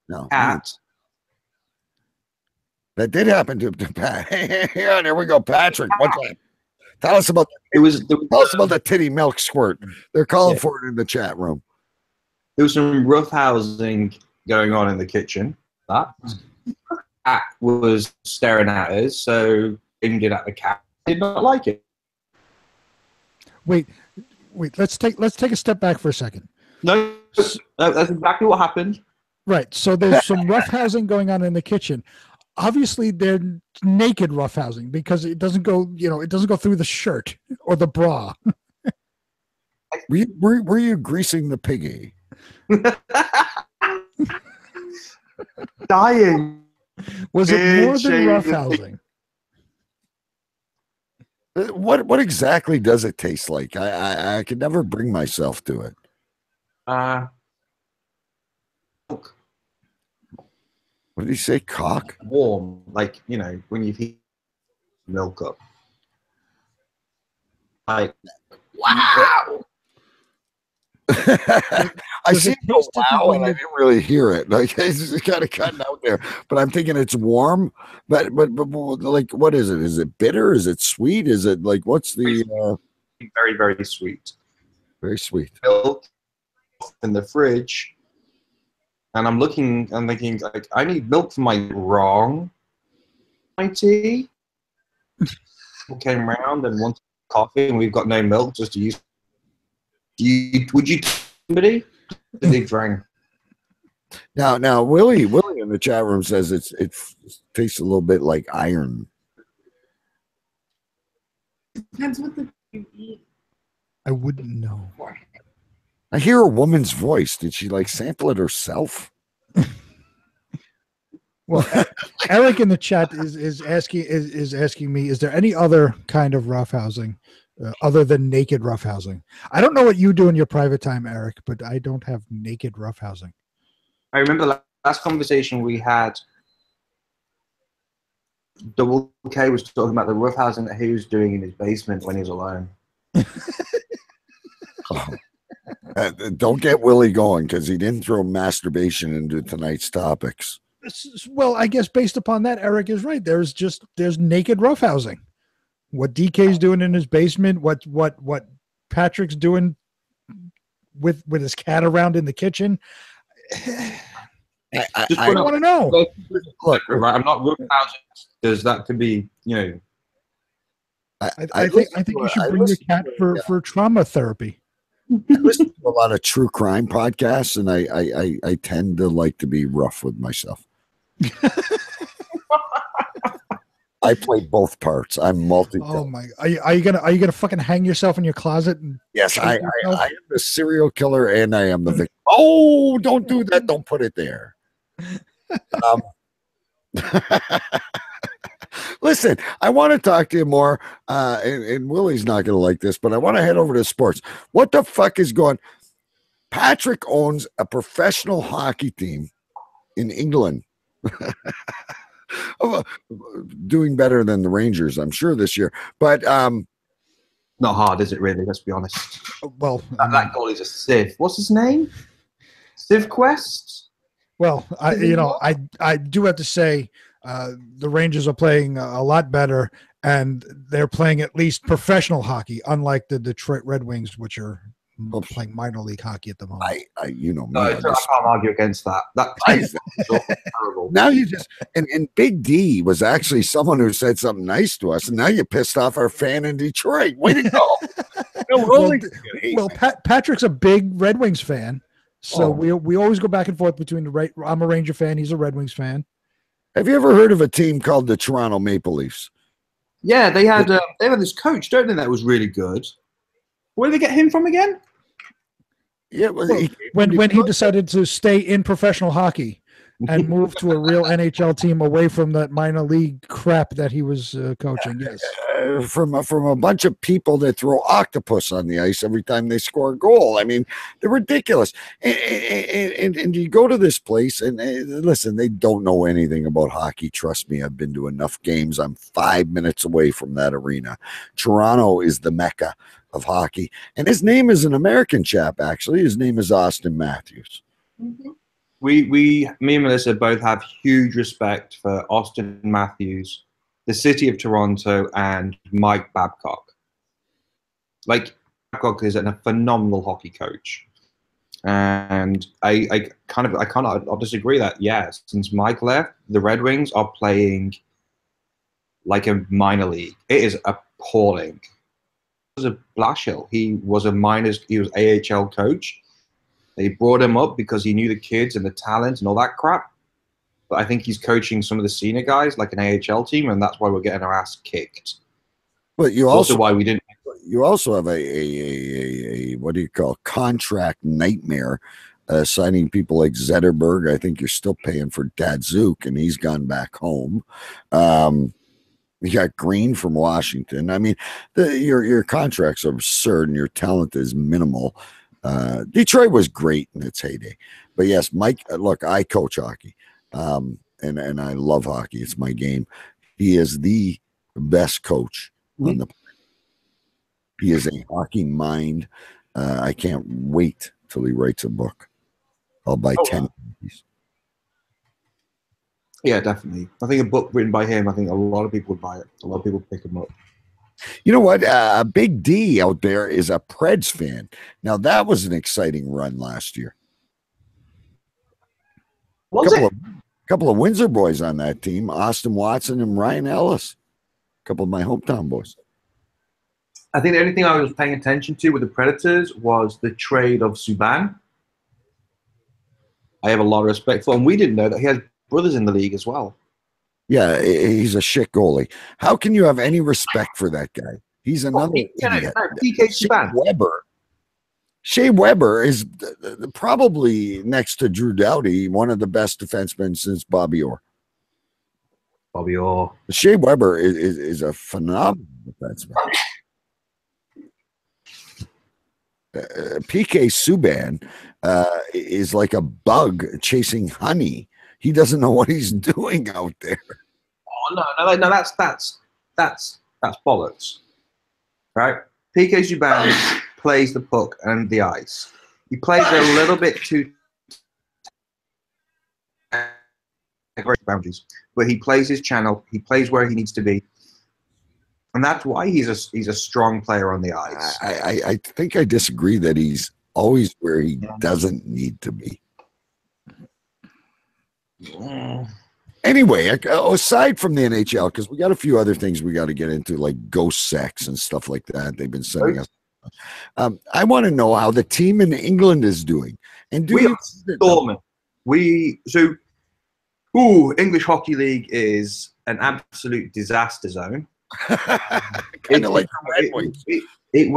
That did happen to Pat. Yeah, there we go, Patrick. What's that? Tell us about tell us about the titty milk squirt. They're calling for it in the chat room. There was some rough housing going on in the kitchen. That cat was staring at us, so aimed it at the cat. Did not like it. Wait. Let's take a step back for a second. No, that's exactly what happened. Right. So there's some rough housing going on in the kitchen. Obviously, they're naked rough housing because it doesn't go. It doesn't go through the shirt or the bra. Were you greasing the piggy? Dying. Was it more than roughhousing? What exactly does it taste like? I could never bring myself to it. Milk. What did he say? Cock? Warm, like, you know, when you heat milk up. Like, wow. I see the wow, and I didn't really hear it. Like, it's just kind of cutting out there. But I'm thinking it's warm. But like, what is it? Is it bitter? Is it sweet? Is it like, what's the very, very sweet? Very sweet. Milk in the fridge, and I'm thinking, like, I need milk for my tea. People came around and wanted coffee, and we've got no milk just to use. Would you somebody? They drank. Now Willie in the chat room says it tastes a little bit like iron. Depends what you eat. I wouldn't know. I hear a woman's voice. Did she like sample it herself? Well, Eric in the chat is asking me, is there any other kind of roughhousing other than naked roughhousing? I don't know what you do in your private time, Eric, but I don't have naked roughhousing. I remember the last conversation we had. Double K was talking about the roughhousing that he was doing in his basement when he was alone. Don't get Willie going, because he didn't throw masturbation into tonight's topics. Well, I guess based upon that, Eric is right. There's naked roughhousing. What DK's doing in his basement, what Patrick's doing with his cat around in the kitchen. I want to know. Look, right, I'm not roughhousing because that could be, you know. I think you should bring your cat for trauma therapy. I listen to a lot of true crime podcasts, and I tend to like to be rough with myself. I play both parts. I'm multi. Oh my! Are you gonna fucking hang yourself in your closet? And yes, I am the serial killer, and I am the victim. Oh, don't do that! Don't put it there. Listen, I want to talk to you more, and Willie's not going to like this, but I want to head over to sports. What the fuck is going? Patrick owns a professional hockey team in England. Doing better than the Rangers, I'm sure, this year. But not hard, is it really? Let's be honest. Well, that goal is a sieve. What's his name? Civ Quest? Well, I do have to say the Rangers are playing a lot better, and they're playing at least professional hockey, unlike the Detroit Red Wings, which are playing minor league hockey at the moment. I can't argue against that. That's terrible. Now you just and Big D was actually someone who said something nice to us, and now you pissed off our fan in Detroit. Way to go! Patrick's a big Red Wings fan, so we always go back and forth between I'm a Ranger fan, he's a Red Wings fan. Have you ever heard of a team called the Toronto Maple Leafs? Yeah, they had this coach, don't they? That was really good. Where did they get him from again? Yeah, when he decided to stay in professional hockey and move to a real NHL team away from that minor league crap that he was coaching. Yes, from a bunch of people that throw octopus on the ice every time they score a goal. I mean, they're ridiculous. And you go to this place and listen, they don't know anything about hockey. Trust me, I've been to enough games. I'm 5 minutes away from that arena. Toronto is the mecca of hockey, and his name is an American chap. Actually, his name is Austin Matthews. Mm-hmm. Me and Melissa both have huge respect for Austin Matthews, the city of Toronto, and Mike Babcock. Like, Babcock is a phenomenal hockey coach, and I'll disagree that yes, since Mike left, the Red Wings are playing like a minor league. It is appalling. A Blashill. He was AHL coach. They brought him up because he knew the kids and the talent and all that crap. But I think he's coaching some of the senior guys like an AHL team, and that's why we're getting our ass kicked. But you also why we didn't. You also have a what do you call contract nightmare signing people like Zetterberg. I think you're still paying for Dadzuk, and he's gone back home. You got Green from Washington. I mean, your contracts are absurd, and your talent is minimal. Detroit was great in its heyday, but yes, Mike. Look, I coach hockey, and I love hockey. It's my game. He is the best coach on the planet. He is a hockey mind. I can't wait till he writes a book. I'll buy 10 copies. Yeah, definitely. I think a book written by him, I think a lot of people would buy it. A lot of people pick him up. You know what? Big D out there is a Preds fan. Now, that was an exciting run last year. Couple of Windsor boys on that team, Austin Watson and Ryan Ellis. A couple of my hometown boys. I think the only thing I was paying attention to with the Predators was the trade of Subban. I have a lot of respect for him. We didn't know that he has brothers in the league as well. Yeah, he's a shit goalie. How can you have any respect for that guy? He's another idiot. PK Subban. Shea Weber is probably next to Drew Doughty, one of the best defensemen since Bobby Orr. Bobby Orr. Shea Weber is a phenomenal defenseman. PK Subban is like a bug chasing honey. He doesn't know what he's doing out there. Oh no! That's bollocks, right? PK Subban plays the puck and the ice. He plays a little bit too boundaries, but he plays his channel. He plays where he needs to be, and that's why he's a strong player on the ice. I think I disagree that he's always where he doesn't need to be. Anyway, aside from the NHL, because we got a few other things we got to get into, like ghost sex and stuff like that. They've been sending us. I want to know how the team in England is doing. And do you storming? English Hockey League is an absolute disaster zone. Kind of like it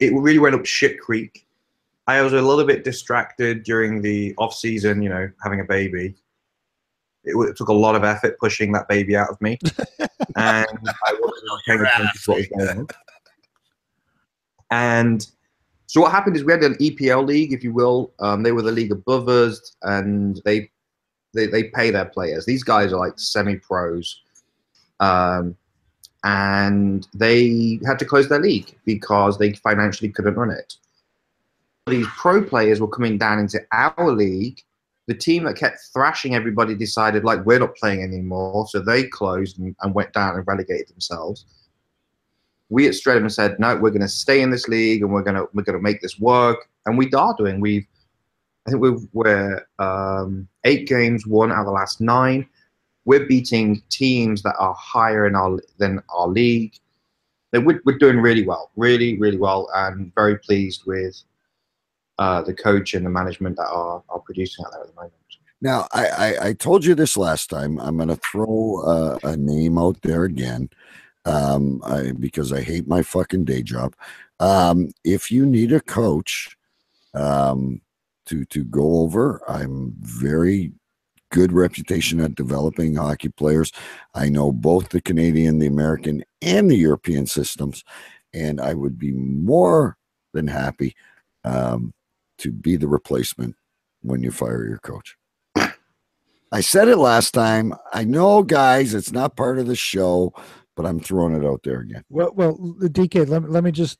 really went up shit creek. I was a little bit distracted during the off season, having a baby. It took a lot of effort pushing that baby out of me, and I wasn't paying attention to what was going on. And so what happened is we had an EPL league, if you will. They were the league above us, and they pay their players. These guys are like semi-pros, and they had to close their league because they financially couldn't run it. These pro players were coming down into our league. The team that kept thrashing everybody decided, like, we're not playing anymore, so they closed and went down and relegated themselves. We at Streatham said, no, we're going to stay in this league and we're going to make this work, and we are doing. I think we're 8 games won out of the last 9. We're beating teams that are higher than our league. We're doing really well, really, really well, and very pleased with the coach and the management that are producing out there at the moment. Now, I told you this last time. I'm going to throw a name out there again because I hate my fucking day job. If you need a coach to go over, I'm very good reputation at developing hockey players. I know both the Canadian, the American, and the European systems, and I would be more than happy to be the replacement when you fire your coach. I said it last time. I know, guys, it's not part of the show, but I'm throwing it out there again. Well, DK, let me just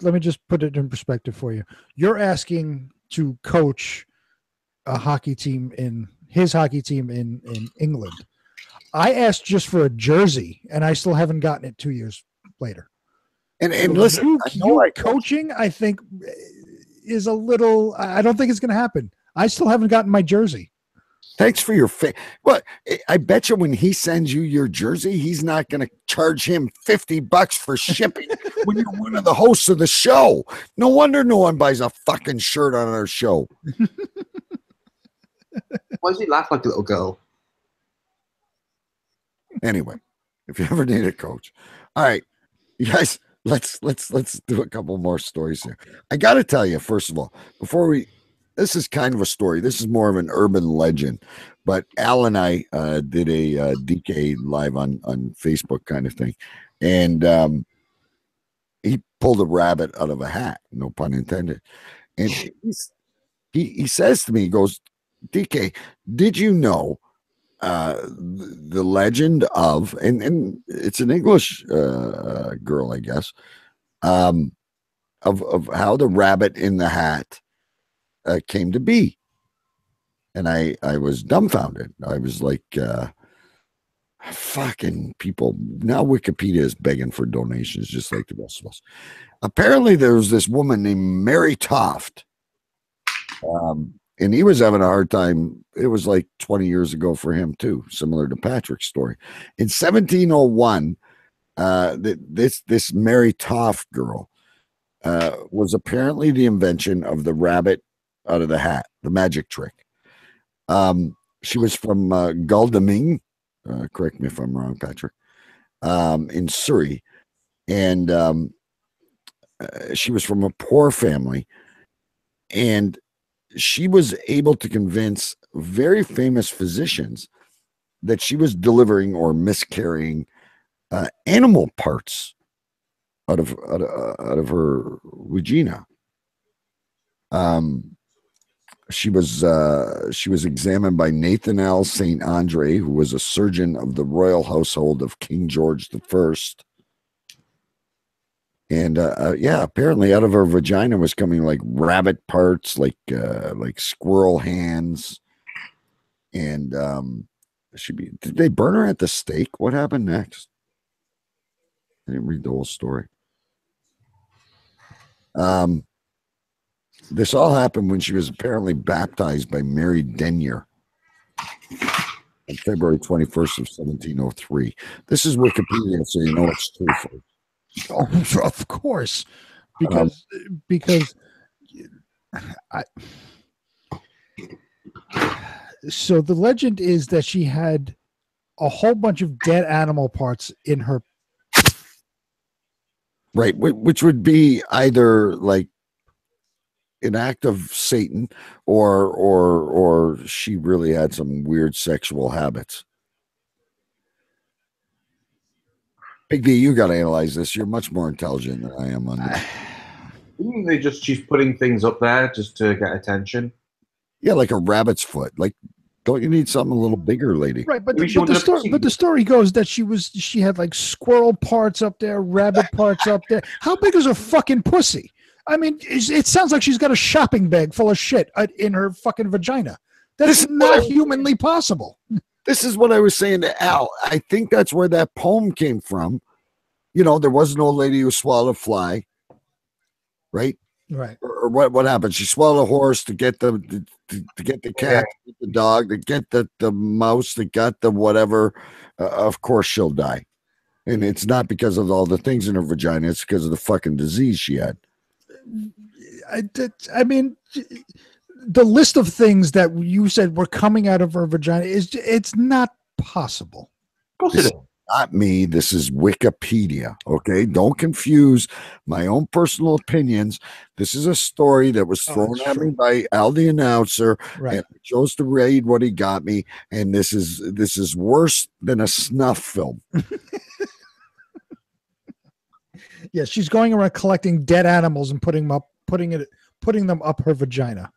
put it in perspective for you. You're asking to coach a hockey team in England. I asked just for a jersey, and I still haven't gotten it 2 years later. And listen, coaching, I think, is a little. I don't think it's going to happen. I still haven't gotten my jersey. Thanks for your Well, I bet you when he sends you your jersey, he's not going to charge him $50 for shipping when you're one of the hosts of the show. No wonder no one buys a fucking shirt on our show. Why does he laugh like a little girl? Anyway, if you ever need a coach. All right, you guys, let's do a couple more stories here. I got to tell you, first of all, before we this is kind of a story. This is more of an urban legend. But Al and I did a DK live on Facebook kind of thing. And he pulled a rabbit out of a hat, no pun intended. And he says to me, he goes, DK, did you know the legend of, and it's an English girl, I guess, of how the rabbit in the hat came to be? And I was dumbfounded. I was like, fucking people. Now Wikipedia is begging for donations just like the rest of us. Apparently there was this woman named Mary Toft. And he was having a hard time. It was like 20 years ago for him too, similar to Patrick's story. In 1701, this Mary Toft girl was apparently the invention of the rabbit out of the hat, the magic trick. She was from Godalming, correct me if I'm wrong, Patrick, in Surrey. And she was from a poor family. And she was able to convince very famous physicians that she was delivering or miscarrying animal parts out of her vagina. She was examined by Nathaniel St. Andre, who was a surgeon of the royal household of King George I. And yeah, apparently out of her vagina was coming like rabbit parts, like squirrel hands. And did they burn her at the stake? What happened next? I didn't read the whole story. This all happened when she was apparently baptized by Mary Denyer on February 21st of 1703. This is Wikipedia, so you know it's true, folks. Oh, of course, because so the legend is that she had a whole bunch of dead animal parts in her, right? Which would be either like an act of Satan, or she really had some weird sexual habits. Piggy, you got to analyze this. You're much more intelligent than I am on this. Isn't they just she's putting things up there just to get attention? Yeah, like a rabbit's foot. Like, don't you need something a little bigger, lady? right? But the story goes that she had like squirrel parts up there, rabbit parts up there. How big is her fucking pussy? I mean, it sounds like she's got a shopping bag full of shit in her fucking vagina. That's not humanly possible. This is what I was saying to Al. I think that's where that poem came from. You know, there was an old lady who swallowed a fly, right? Right. Or what happened? She swallowed a horse to get the cat, to get the dog, to get the mouse, to get the whatever. Of course, she'll die, and it's not because of all the things in her vagina. It's because of the fucking disease she had. I mean, the list of things that you said were coming out of her vagina it's not possible. Of course it is. Not me. This is Wikipedia. Okay. Don't confuse my own personal opinions. This is a story that was thrown at me by Al the announcer. Right. And I chose to read what he got me. And this is worse than a snuff film. Yeah, she's going around collecting dead animals and putting them up her vagina.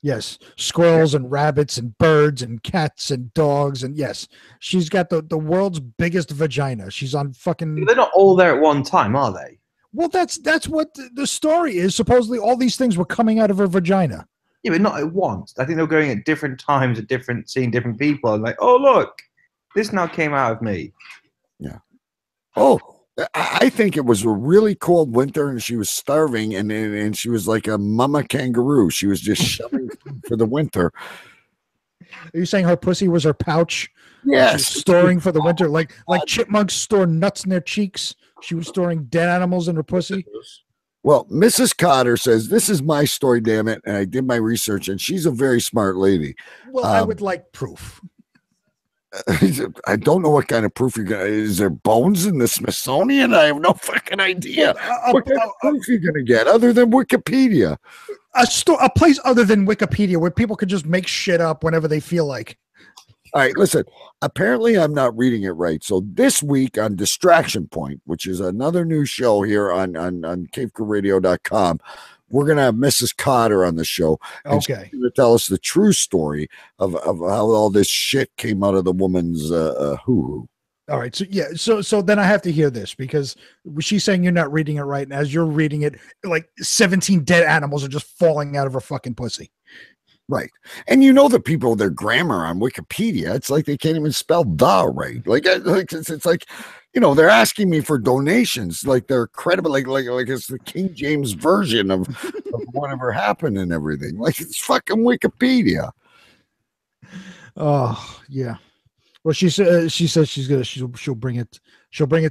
Yes, squirrels and rabbits and birds and cats and dogs, and yes, she's got the world's biggest vagina. She's on fucking. They're not all there at one time, are they? Well, that's what the story is. Supposedly, all these things were coming out of her vagina. Yeah, but not at once. I think they were going at different times, seeing different people. And like, oh look, this now came out of me. Yeah. Oh. I think it was a really cold winter and she was starving and she was like a mama kangaroo. She was just shoving food for the winter. Are you saying her pussy was her pouch? Yes. Storing for the winter, like chipmunks store nuts in their cheeks. She was storing dead animals in her pussy. Well, Mrs. Cotter says, this is my story, damn it. And I did my research and she's a very smart lady. Well, I would like proof. I don't know what kind of proof you're gonna. Is there bones in the Smithsonian? I have no fucking idea. What kind of proof you're gonna get other than Wikipedia? A place other than Wikipedia where people could just make shit up whenever they feel like. All right, listen. Apparently, I'm not reading it right. So this week on Distraction Point, which is another new show here on CaveCrewRadio.com, we're gonna have Mrs. Cotter on the show. And she's gonna tell us the true story of how all this shit came out of the woman's hoo-hoo. All right, so then I have to hear this because she's saying you're not reading it right, and as you're reading it, like 17 dead animals are just falling out of her fucking pussy. Right. And you know the people, their grammar on Wikipedia, it's like they can't even spell the right. Like it's like, you know, they're asking me for donations, like they're credible, like it's the King James version of whatever happened and everything. Like it's fucking Wikipedia. Oh yeah. Well, she says she'll bring it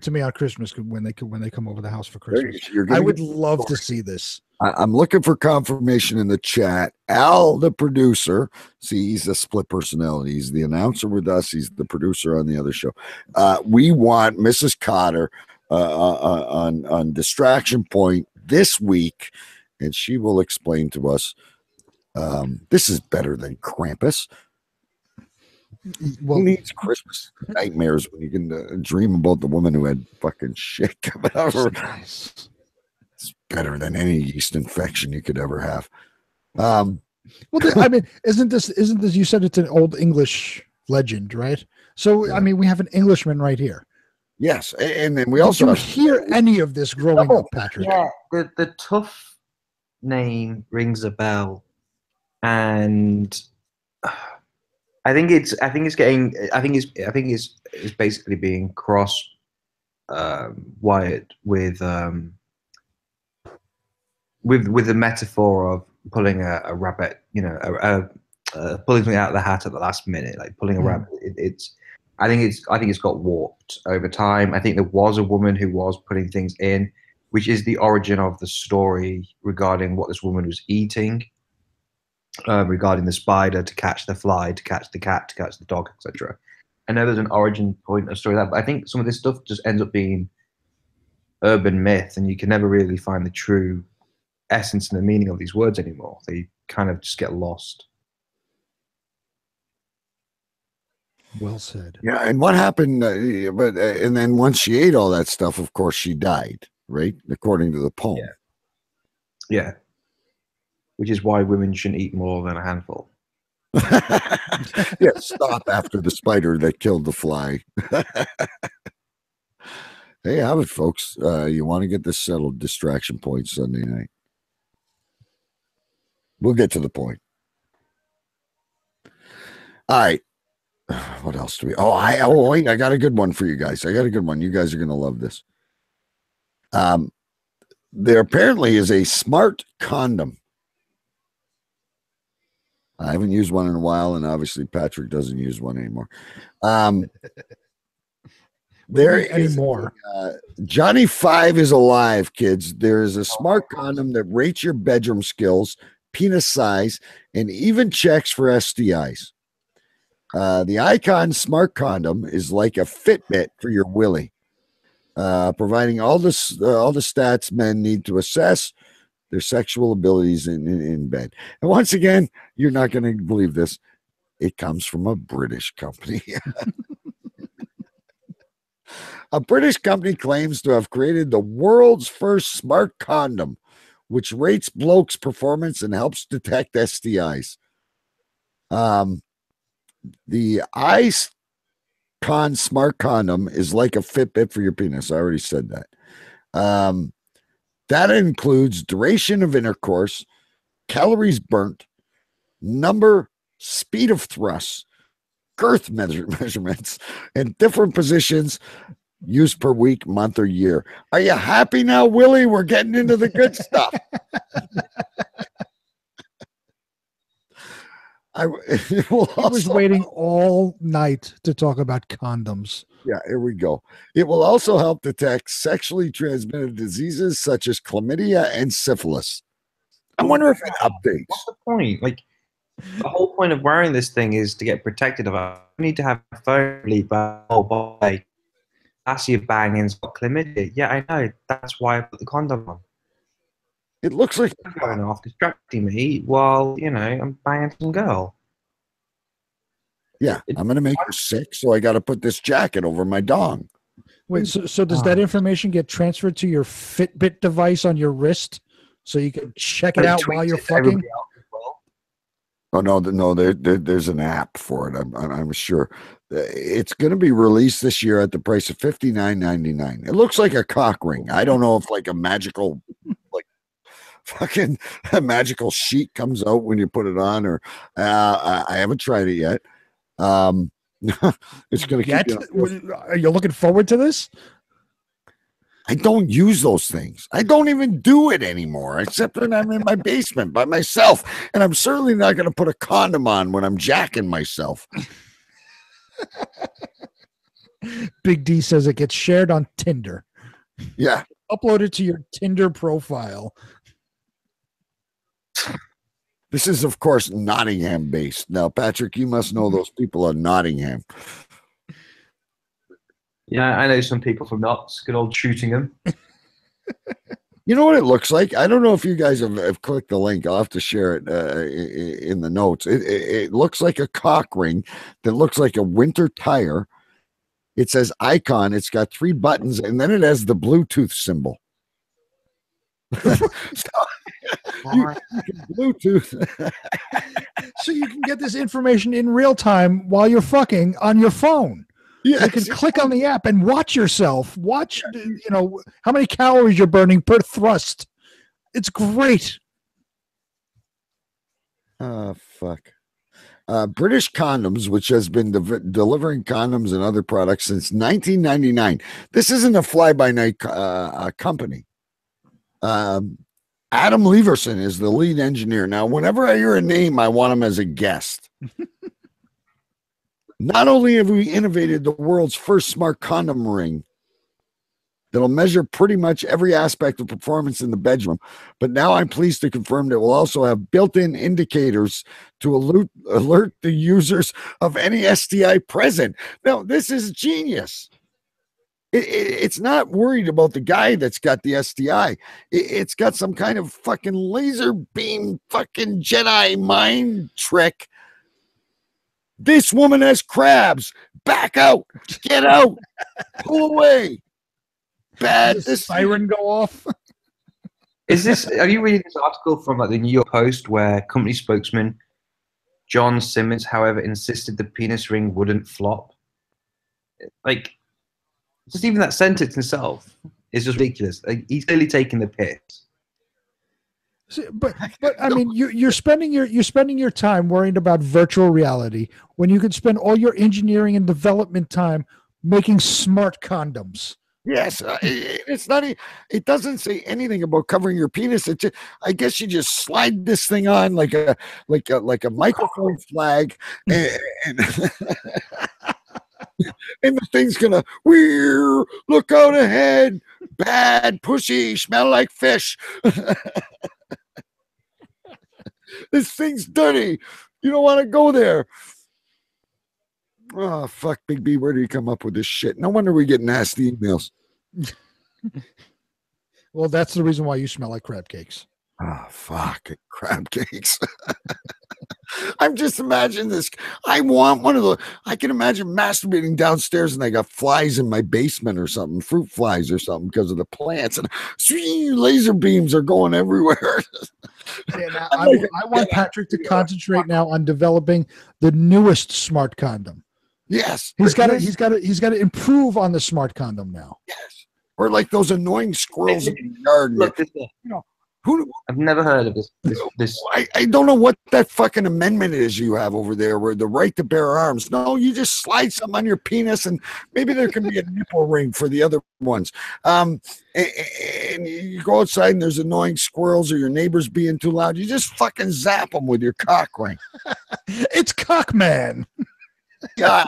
to me on Christmas when they come over the house for Christmas. I would love to see this. I'm looking for confirmation in the chat. Al, the producer, see, he's a split personality. He's the announcer with us. He's the producer on the other show. We want Mrs. Cotter on Distraction Point this week, and she will explain to us. This is better than Krampus. Who needs Christmas nightmares when you can dream about the woman who had fucking shit coming out of her? It's better than any yeast infection you could ever have. Well, I mean, isn't this? You said it's an old English legend, right? So, I mean, we have an Englishman right here. Yes, and then we also hear any of this growing up, Patrick? Yeah, the tough name rings a bell, and I think it's basically being wired with the metaphor of pulling a rabbit, you know, pulling something out of the hat at the last minute, like pulling a rabbit. I think it's got warped over time. I think there was a woman who was putting things in, which is the origin of the story regarding what this woman was eating. Regarding the spider to catch the fly, to catch the cat, to catch the dog, etc. I know there's an origin point of story that, but I think some of this stuff just ends up being urban myth, and you can never really find the true essence and the meaning of these words anymore. They kind of just get lost. Well said. Yeah, and what happened? And then once she ate all that stuff, of course, she died, right? According to the poem. Yeah. Which is why women shouldn't eat more than a handful. Yeah, stop after the spider that killed the fly. Hey, have it, folks. You want to get this settled? Distraction Point Sunday night. We'll get to the point. All right. What else do we? Wait, I got a good one for you guys. I got a good one. You guys are going to love this. There apparently is a smart condom. I haven't used one in a while, and obviously Patrick doesn't use one anymore. There is anymore. Johnny 5 is alive, kids. There is a smart condom that rates your bedroom skills, penis size, and even checks for STIs. The Icon Smart Condom is like a Fitbit for your willy, providing all the stats men need to assess their sexual abilities in bed. And once again, you're not going to believe this. It comes from a British company. A British company claims to have created the world's first smart condom, which rates blokes' performance and helps detect STIs. The Icon Smart Condom is like a Fitbit for your penis. I already said that. That includes duration of intercourse, calories burnt, number, speed of thrust, girth measurements, and different positions used per week, month, or year. Are you happy now, Willie? We're getting into the good stuff. I was waiting all night to talk about condoms. Yeah, here we go. It will also help detect sexually transmitted diseases such as chlamydia and syphilis. I wonder if it updates. What's the point? Like, The whole point of wearing this thing is to get protected. I need to have a phone lead by the whole body. That's your banging's got chlamydia. Yeah, I know. That's why I put the condom on. It looks like going off, distracting me while, you know, I'm banging some girl. Yeah, I'm gonna make her sick, so I got to put this jacket over my dong. Wait, so does that information get transferred to your Fitbit device on your wrist, so you can check it out while you're fucking? Oh no, there's an app for it. I'm sure it's going to be released this year at the price of $59.99. It looks like a cock ring. I don't know if like a magical, like fucking a magical sheet comes out when you put it on, or I haven't tried it yet. It's going to keep you. Are you looking forward to this? I don't use those things. I don't even do it anymore, except when I'm in my basement by myself. And I'm certainly not going to put a condom on when I'm jacking myself. Big D says it gets shared on Tinder. Yeah. Upload it to your Tinder profile. This is, of course, Nottingham based. Now, Patrick, you must know those people in Nottingham. Yeah, I know some people from Notts. Good old Shootingham. You know what it looks like? I don't know if you guys have clicked the link. I'll have to share it in the notes. It looks like a cock ring that looks like a winter tire. It says icon. It's got 3 buttons, and then it has the Bluetooth symbol. You can Bluetooth. So you can get this information in real time while you're fucking on your phone. Yes. You can click on the app and watch yourself. Watch, you know, how many calories you're burning per thrust. It's great. Fuck. British Condoms, which has been delivering condoms and other products since 1999. This isn't a fly-by-night company. Adam Leverson is the lead engineer. Now, whenever I hear a name, I want him as a guest. Not only have we innovated the world's first smart condom ring that'll measure pretty much every aspect of performance in the bedroom, but now I'm pleased to confirm that it will also have built-in indicators to alert the users of any STI present. Now, this is genius. It's not worried about the guy that's got the STI. It's got some kind of fucking laser beam fucking Jedi mind trick. This woman has crabs. Back out. Get out. Pull away. Bad. Does the siren go off? Are you reading this article from like the New York Post where company spokesman John Simmons, however, insisted the penis ring wouldn't flop? Like, just even that sentence itself is just ridiculous. Like, he's clearly taking the piss. But I mean, you're spending your time worrying about virtual reality when you could spend all your engineering and development time making smart condoms. Yes, it's not. It doesn't say anything about covering your penis. It just, I guess you just slide this thing on like a microphone flag, and and the thing's gonna look out ahead, bad, pushy, smell like fish. This thing's dirty. You don't want to go there. Oh, fuck, Big B. Where do you come up with this shit? No wonder we get nasty emails. Well, that's the reason why you smell like crab cakes. Oh, fuck. Crab cakes. I'm just imagining this. I want one of those. I can imagine masturbating downstairs and I got flies in my basement or something, fruit flies or something because of the plants. And laser beams are going everywhere. Yeah, now, I want Patrick to concentrate now on developing the newest smart condom. Yes. He's got to improve on the smart condom now. Yes. Or like those annoying squirrels in the yard. Look, you know, I've never heard of this. I don't know what that fucking amendment is you have over there where the right to bear arms. No, you just slide something on your penis and maybe there can be a nipple ring for the other ones. And you go outside and there's annoying squirrels or your neighbors being too loud. You just fucking zap them with your cock ring. It's Cockman. Yeah,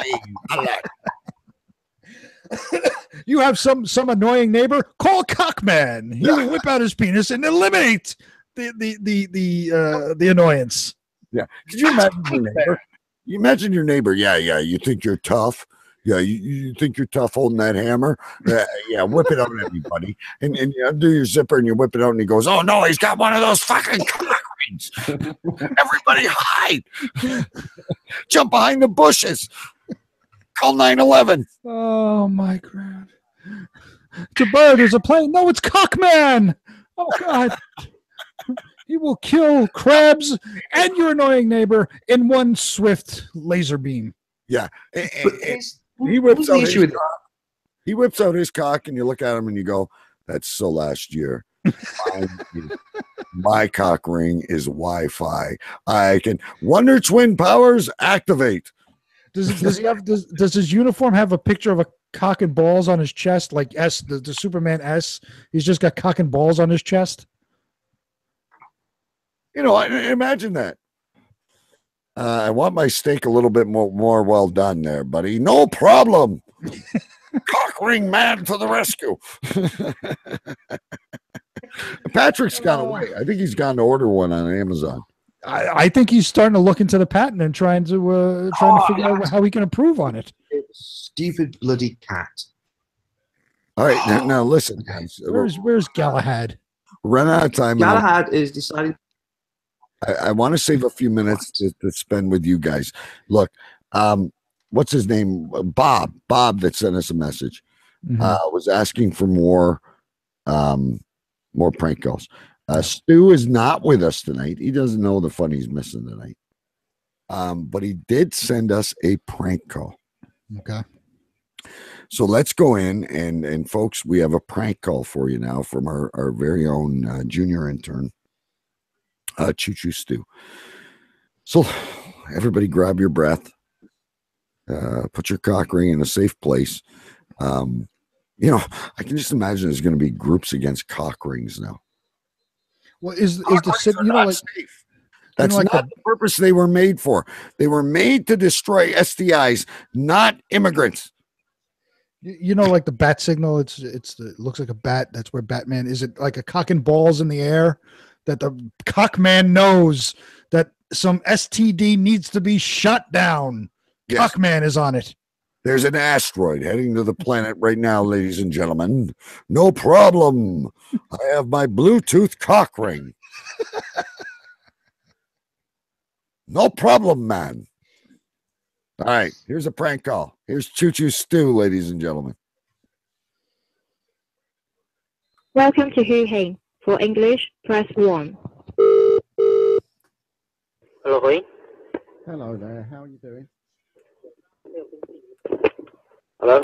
you have some annoying neighbor, call Cockman. He'll whip out his penis and eliminate the annoyance. Yeah. Could you imagine your neighbor? You imagine your neighbor. Yeah. You think you're tough? Yeah. You think you're tough holding that hammer? Yeah. Whip it out at me, buddy. And you undo your zipper and you whip it out and he goes, oh no, he's got one of those fucking cock rings. Everybody hide. Jump behind the bushes. Call 911. Oh my God. It's a bird. There's a plane. No, it's Cockman. Oh God. He will kill crabs and your annoying neighbor in one swift laser beam. Yeah. He whips out his cock. He whips out his cock and you look at him and you go, that's so last year. My cock ring is Wi-Fi. I can Wonder Twin powers activate. Does his uniform have a picture of a cock and balls on his chest, like S, the Superman S? He's just got cock and balls on his chest. You know, imagine that. I want my steak a little bit more well done there, buddy. No problem. Cock ring man to the rescue. Patrick's gone away. I think he's gone to order one on Amazon. I think he's starting to look into the patent and trying to figure out how he can improve on it. Stupid bloody cat. All right, now listen, guys. Where's Galahad? Run out of time. Galahad is deciding. I want to save a few minutes to spend with you guys. Look, what's his name? Bob that sent us a message. Was asking for more prank calls. Stu is not with us tonight. He doesn't know the fun he's missing tonight. But he did send us a prank call. Okay. So let's go in and folks, we have a prank call for you now from our very own junior intern, Choo Choo Stu. So everybody grab your breath, put your cock ring in a safe place. You know, I can just imagine there's going to be groups against cock rings now. Well, is the you know like safe. That's not the purpose they were made for. They were made to destroy STIs, not immigrants. You know, like the bat signal. It looks like a bat. That's where Batman is. It like a cock and balls in the air that the cockman knows that some STD needs to be shut down. Yes. Cockman is on it. There's an asteroid heading to the planet right now, ladies and gentlemen. No problem. I have my Bluetooth cock ring. No problem, man. All right, here's a prank call. Here's Choo Choo Stu, ladies and gentlemen. Welcome to Hu Heng. For English, press 1. Hello, Hui. Hello there. How are you doing? Hello?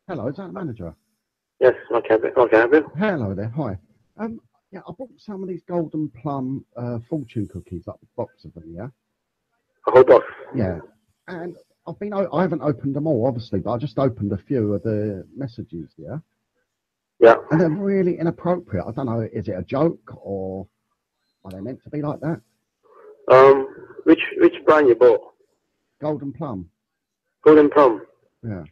Hello, is that the manager? Yes, okay, have you? Hello there. Hi. Yeah, I bought some of these golden plum fortune cookies, like a box of them, yeah? A whole box? Yeah. And I haven't opened them all, obviously, but I just opened a few of the messages, yeah? Yeah. And they're really inappropriate. I don't know, is it a joke or are they meant to be like that? Which brand you bought? Golden plum. Golden plum? Yeah.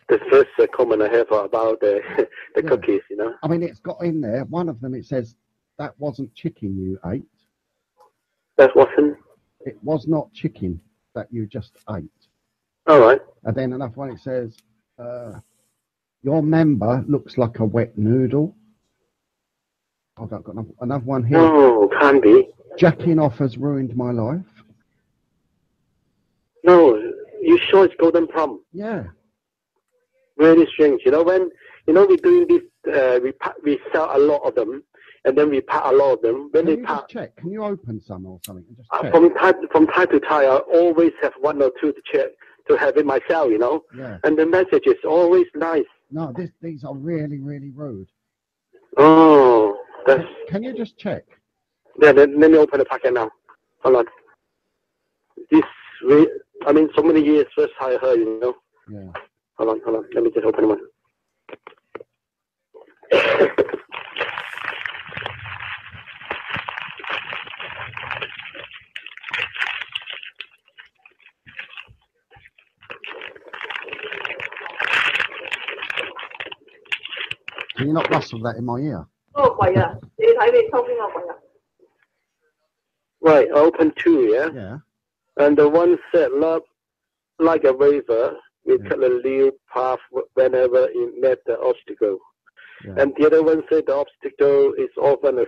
The first comment I have about the cookies, you know. I mean, it's got in there. One of them, it says, that wasn't chicken you ate. That wasn't? It was not chicken that you just ate. All right. And then another one, it says, your member looks like a wet noodle. Oh, I've got another one here. No, can't be. Jacking off has ruined my life. No, you sure it's golden plum? Yeah. Really strange. You know, when we're doing this, we sell a lot of them, and then we pack a lot of them. When Can they you pack, just check? Can you open some or something and just check? from time to time, I always have one or two to check to have it myself. You know. Yeah. And the message is always nice. No, these are really, really rude. Oh, that's. Can you just check? Yeah, let me open the packet now. Hold on. So many years first I heard, you know. Yeah. Hold on. Let me just open one. Can you not rustle that in my ear? 嗰個櫃啊，你睇你抽邊個櫃啊？ Right, open 2, yeah? Yeah. And the one said, love like a river, we cut a new path whenever it met the obstacle. Yeah. And the other one said the obstacle is often a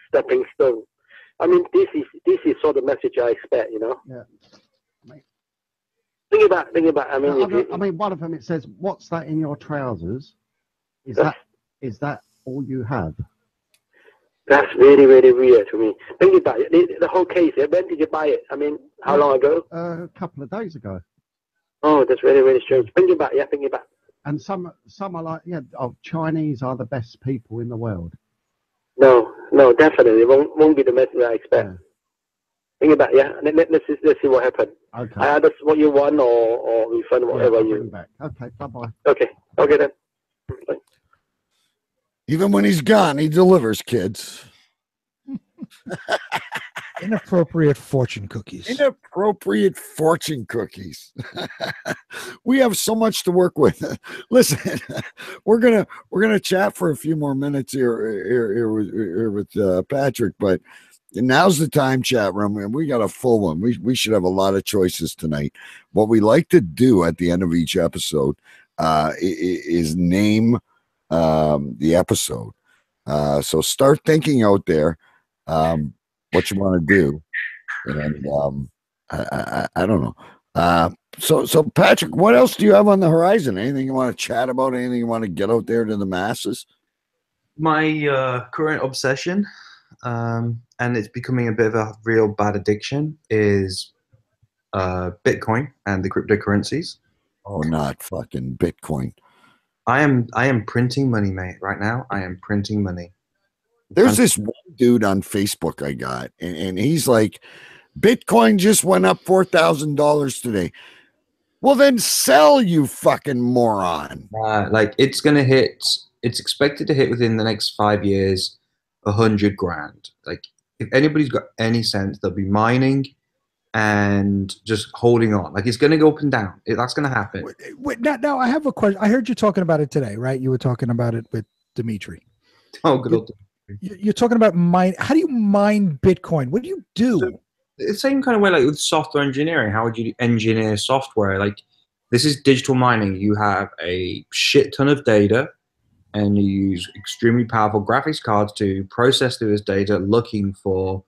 stepping stone. I mean, this is sort of message I expect, you know? Yeah. Think about. I mean, one of them, it says, "What's that in your trousers?" Is that all you have? That's really, really weird to me. Think about it. The whole case. When did you buy it? I mean, how long ago? A couple of days ago. Oh, that's really, really strange. Think about. And some are like, Chinese are the best people in the world. No, definitely won't be the message I expect. Yeah. Think about let's see what happened. Okay. That's what you want or refund whatever you. Bring back. Okay. Bye bye. Okay then. Bye. Even when he's gone, he delivers, kids. Inappropriate fortune cookies. Inappropriate fortune cookies. We have so much to work with. Listen, we're gonna chat for a few more minutes here with Patrick, but now's the time, chat room, and we got a full one. We should have a lot of choices tonight. What we like to do at the end of each episode is name the episode. So start thinking out there what you want to do, and I don't know. So Patrick, what else do you have on the horizon? Anything you want to chat about? Anything you want to get out there to the masses? My current obsession, and it's becoming a bit of a real bad addiction, is Bitcoin and the cryptocurrencies. Oh, not fucking Bitcoin. I am printing money, mate. Right now, I am printing money. There's this one dude on Facebook I got, and he's like, Bitcoin just went up $4,000 today. Well, then sell, you fucking moron. Like it's expected to hit within the next 5 years, 100 grand. Like if anybody's got any sense, they'll be mining and just holding on. Like it's going to go up and down. That's going to happen. Wait, now I have a question. I heard you talking about it today, right? You were talking about it with Dimitri. Oh, good old Dimitri. You're talking about mine. How do you mine Bitcoin? What do you do? So, the same kind of way, like with software engineering. How would you engineer software? Like this is digital mining. You have a shit ton of data, and you use extremely powerful graphics cards to process through this data, looking for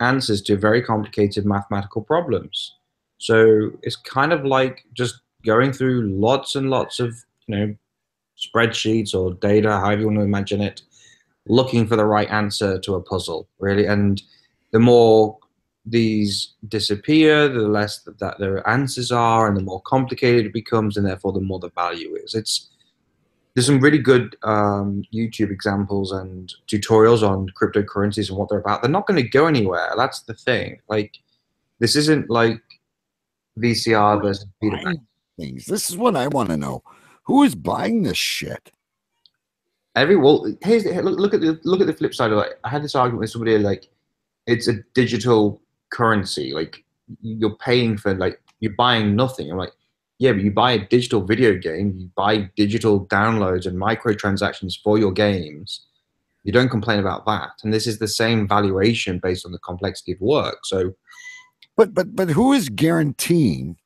answers to very complicated mathematical problems. So it's kind of like just going through lots and lots of, spreadsheets or data, however you want to imagine it, looking for the right answer to a puzzle, really. And the more these disappear, the less that their answers are, and the more complicated it becomes, and therefore the more the value is. There's some really good YouTube examples and tutorials on cryptocurrencies and what they're about. They're not going to go anywhere. That's the thing. Like, this isn't like VCR versus Peter. Things. This is what I want to know. Who is buying this shit? Look at the flip side of it. I had this argument with somebody like, it's a digital currency. Like, you're paying for, like, you're buying nothing. I'm like, yeah, but you buy a digital video game, you buy digital downloads and microtransactions for your games. You don't complain about that. And this is the same valuation based on the complexity of work. So, but who is guaranteeing?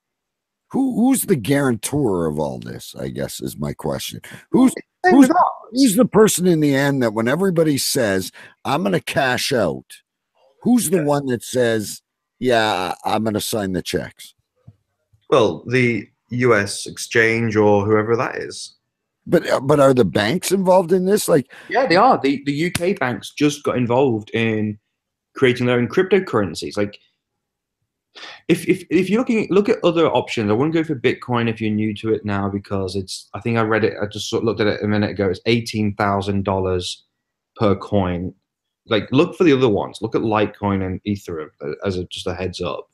Who's the guarantor of all this? I guess is my question. Who's the person in the end that when everybody says I'm going to cash out, who's the one that says, yeah, I'm going to sign the checks? Well, the U.S. exchange or whoever that is. But are the banks involved in this? Like, yeah, they are. The UK banks just got involved in creating their own cryptocurrencies. Like, if you're look at other options, I wouldn't go for Bitcoin if you're new to it now, because I think I read it. I just looked at it a minute ago. It's $18,000 per coin. Like, look for the other ones. Look at Litecoin and Ethereum as just a heads up.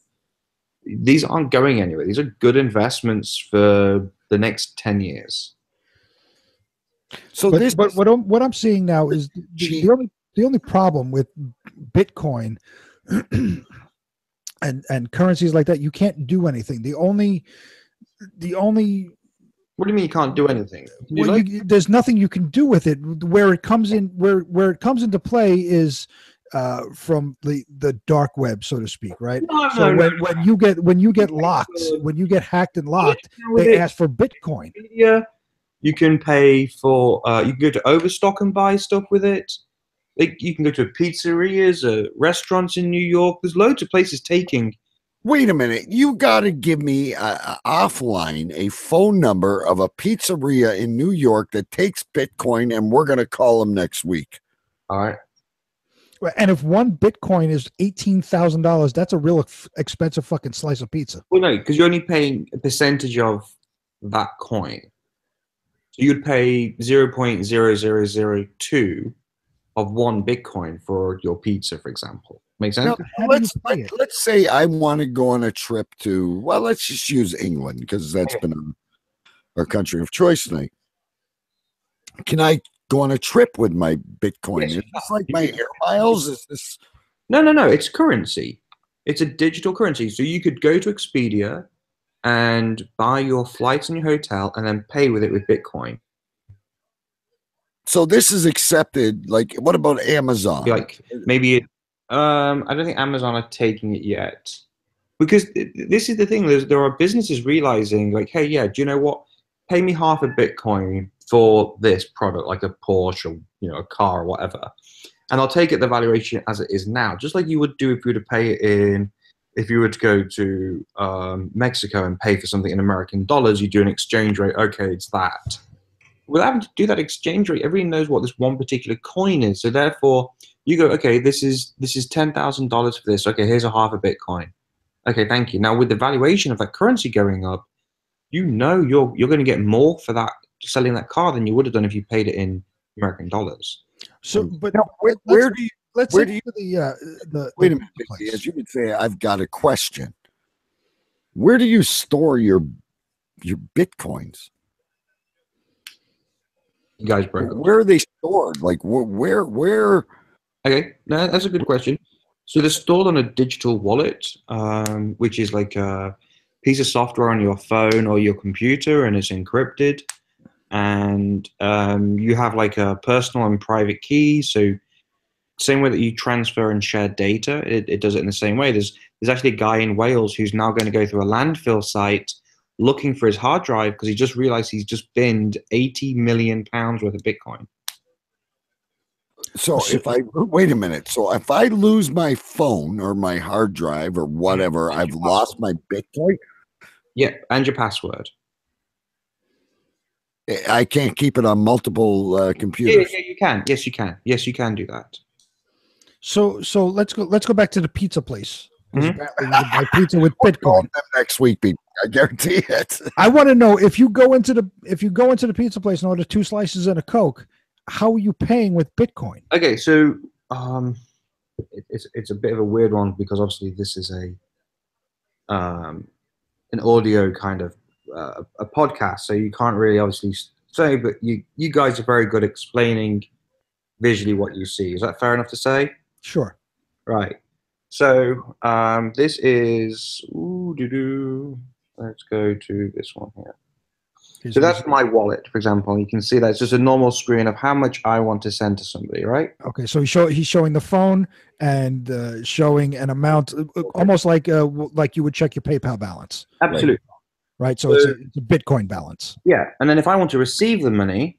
These aren't going anywhere. These are good investments for the next 10 years. So but what I'm seeing now is the only problem with Bitcoin and currencies like that, you can't do anything. The only What do you mean you can't do anything? There's nothing you can do with it. Where it comes in, where it comes into play is from the dark web, so to speak, right? No, so no, when you get locked, when you get hacked and locked, they ask for Bitcoin. Yeah, you can pay for. You can go to Overstock and buy stuff with it. Like you can go to pizzerias, restaurants in New York. There's loads of places taking. Wait a minute. You got to give me offline a phone number of a pizzeria in New York that takes Bitcoin, and we're going to call them next week. All right. And if one Bitcoin is $18,000, that's a real expensive fucking slice of pizza. Well, no, because you're only paying a percentage of that coin. So you'd pay 0.0002 of one Bitcoin for your pizza, for example. Make sense? Now, let's say I want to go on a trip to, well, let's just use England because that's been our country of choice tonight. Can I go on a trip with my Bitcoin? Is this like my air miles? Is this? No. It's currency. It's a digital currency. So you could go to Expedia and buy your flights and your hotel and then pay with it with Bitcoin. So this is accepted. Like, what about Amazon? Like maybe, I don't think Amazon are taking it yet, because this is the thing. There are businesses realizing, like, hey, yeah, do you know what? Pay me half a Bitcoin for this product, like a Porsche, or, a car or whatever, and I'll take it the valuation as it is now, just like you would do if you were to pay it in. If you were to go to Mexico and pay for something in American dollars, you do an exchange rate. Okay, it's that. Without having to do that exchange rate, everyone knows what this one particular coin is. So therefore, you go, okay, this is $10,000 for this. Okay, here's a half a Bitcoin. Okay, thank you. Now with the valuation of that currency going up, you're going to get more for that selling that car than you would have done if you paid it in American dollars. So, but now, where do you? Let's where say do you? The Wait a minute, as you would say, I've got a question. Where do you store your Bitcoins? You guys broke up. Where are they stored? Like where? Okay, no, that's a good question. So they're stored on a digital wallet, which is like a piece of software on your phone or your computer, and it's encrypted. And you have like a personal and private key. So same way that you transfer and share data, it does it in the same way. There's actually a guy in Wales who's now going to go through a landfill site looking for his hard drive because he just realized he's just binned 80 million pounds worth of Bitcoin. So if I wait a minute, so if I lose my phone or my hard drive or whatever, I've lost my Bitcoin. Yeah, and your password. I can't keep it on multiple computers. Yeah, you can. Yes, you can. Yes, you can do that. So let's go back to the pizza place. Mm-hmm. Apparently you can buy pizza with Bitcoin next week, people. I guarantee it. I want to know if you go into the pizza place and order 2 slices and a Coke, how are you paying with Bitcoin? Okay, so it's a bit of a weird one because obviously this is an audio kind of a podcast, so you can't really obviously say, but you guys are very good explaining visually what you see. Is that fair enough to say? Sure. Right. So this is let's go to this one here. So that's my wallet, for example. You can see that it's just a normal screen of how much I want to send to somebody, right? Okay, so he's showing the phone and showing an amount, almost like you would check your PayPal balance. Absolutely. Right. So it's a Bitcoin balance. Yeah, and then if I want to receive the money,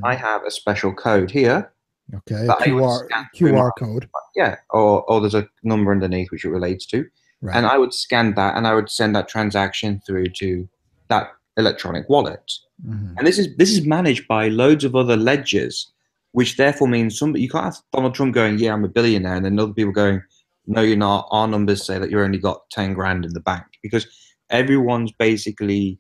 I have a special code here. Okay, a QR code. Yeah, or there's a number underneath which it relates to, and I would scan that and I would send that transaction through to that electronic wallet. And this is managed by loads of other ledgers, which therefore means you can't have Donald Trump going, yeah, I'm a billionaire, and then other people going, no, you're not. Our numbers say that you've only got 10 grand in the bank, because everyone's basically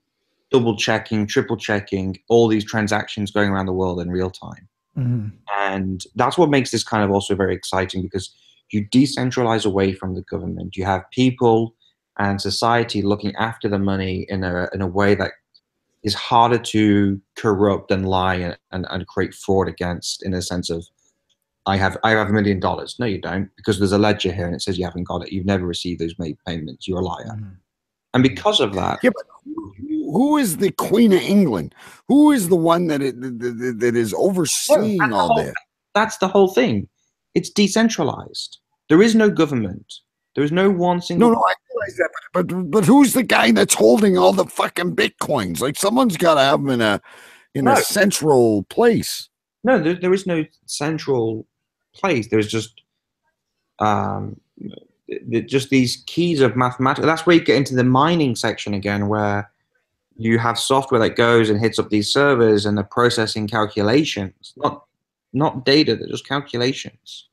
double checking, triple checking all these transactions going around the world in real time. And that's what makes this kind of also very exciting, because you decentralize away from the government. You have people and society looking after the money in a way that is harder to corrupt and lie and create fraud against, in a sense of, I have $1 million. No, you don't, because there's a ledger here and it says you haven't got it. You've never received those payments. You're a liar. And because of that, yeah, but who is the Queen of England? Who is the one that is overseeing all this? That's the whole thing. it's decentralized. There is no government. There is no one single. No, I realize that, but who's the guy that's holding all the fucking bitcoins? Like someone's got to have them in a central place. No, there is no central place. There's just these keys of mathematics. That's where you get into the mining section again, where you have software that goes and hits up these servers and they're processing calculations, not data, they're just calculations.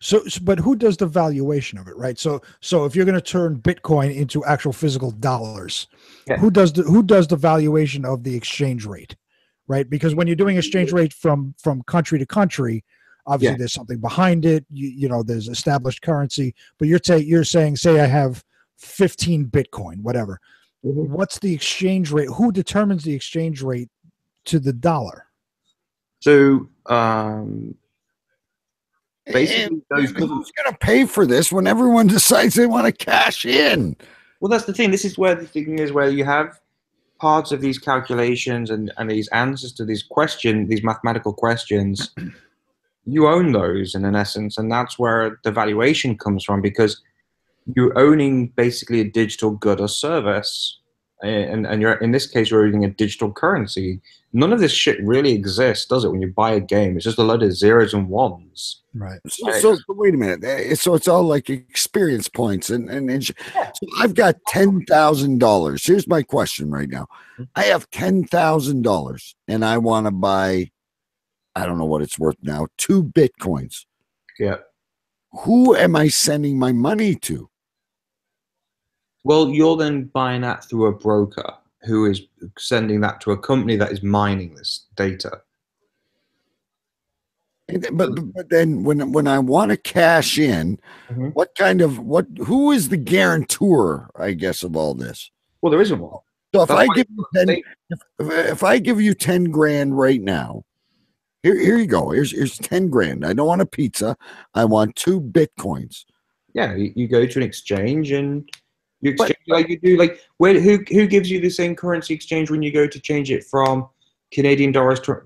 So, but who does the valuation of it, right? So if you're going to turn Bitcoin into actual physical dollars, who does the valuation of the exchange rate, right? Because when you're doing exchange rate from country to country, obviously there's something behind it. You know, there's established currency, but you're saying, say I have 15 Bitcoin, whatever. What's the exchange rate? Who determines the exchange rate to the dollar? So, basically, who's going to pay for this when everyone decides they want to cash in? Well, that's the thing. This is where the thing is, where you have parts of these calculations and these answers to these mathematical questions. You own those in essence, and that's where the valuation comes from, because you're owning basically a digital good or service, and you're, in this case, you're owning a digital currency. None of this shit really exists, does it? When you buy a game, it's just a load of zeros and ones. Right. So wait a minute. So it's all like experience points, and so I've got $10,000. Here's my question right now. I have $10,000, and I want to buy, I don't know what it's worth now, 2 Bitcoins. Yeah. Who am I sending my money to? Well, you're then buying that through a broker who is sending that to a company that is mining this data. But then when I want to cash in, who is the guarantor, I guess, of all this? Well, there isn't one. So if I give you 10 grand right now, here you go. Here's 10 grand. I don't want a pizza. I want 2 Bitcoins. Yeah, you go to an exchange and you exchange like you do. Like, who gives you the same currency exchange when you go to change it from Canadian dollars to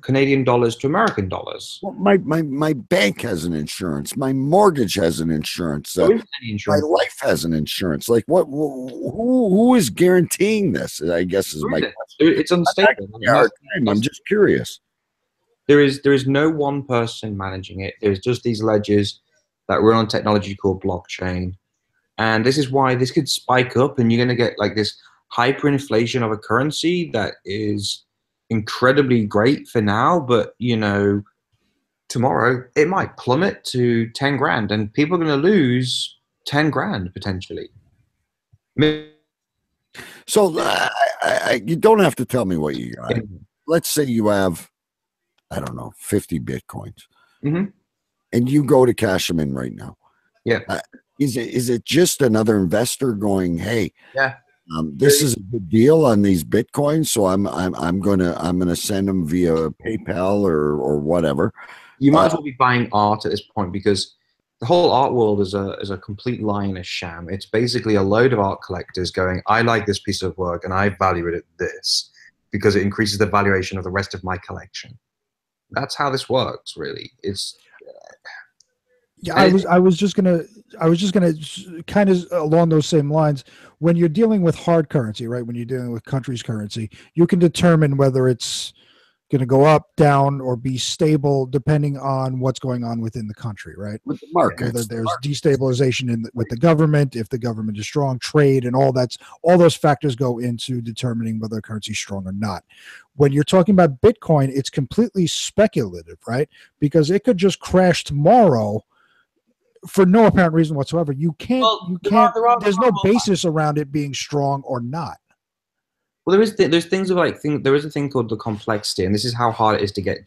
American dollars? Well, my bank has an insurance. My mortgage has an insurance. My life has an insurance. Like, what? Who is guaranteeing this? I guess is my question. It's unstable. I'm just curious. There is no one person managing it. There's just these ledgers that run on technology called blockchain, and this is why this could spike up, and you're going to get like this hyperinflation of a currency that is incredibly great for now, but you know, tomorrow it might plummet to 10 grand, and people are going to lose 10 grand potentially. So you don't have to tell me what you got. Let's say you have, I don't know, 50 Bitcoins, and you go to cash them in right now. Yeah. Is it just another investor going, hey, yeah, this is a good deal on these Bitcoins, so I'm gonna send them via PayPal or whatever? You might as well be buying art at this point, because the whole art world is a complete lie and a sham. It's basically a load of art collectors going, I like this piece of work and I value it at this because it increases the valuation of the rest of my collection. That's how this works, really. It's yeah. I was just gonna kind of along those same lines. When you're dealing with hard currency, right? When you're dealing with country's currency, you can determine whether it's going to go up, down, or be stable depending on what's going on within the country, right? With the market, whether there's destabilization with the government, if the government is strong, trade, and all those factors go into determining whether a currency is strong or not. When you're talking about Bitcoin, it's completely speculative, right? Because it could just crash tomorrow for no apparent reason whatsoever. You can't. There's no basis around it being strong or not. Well, there's things of there is a thing called the complexity, and this is how hard it is to get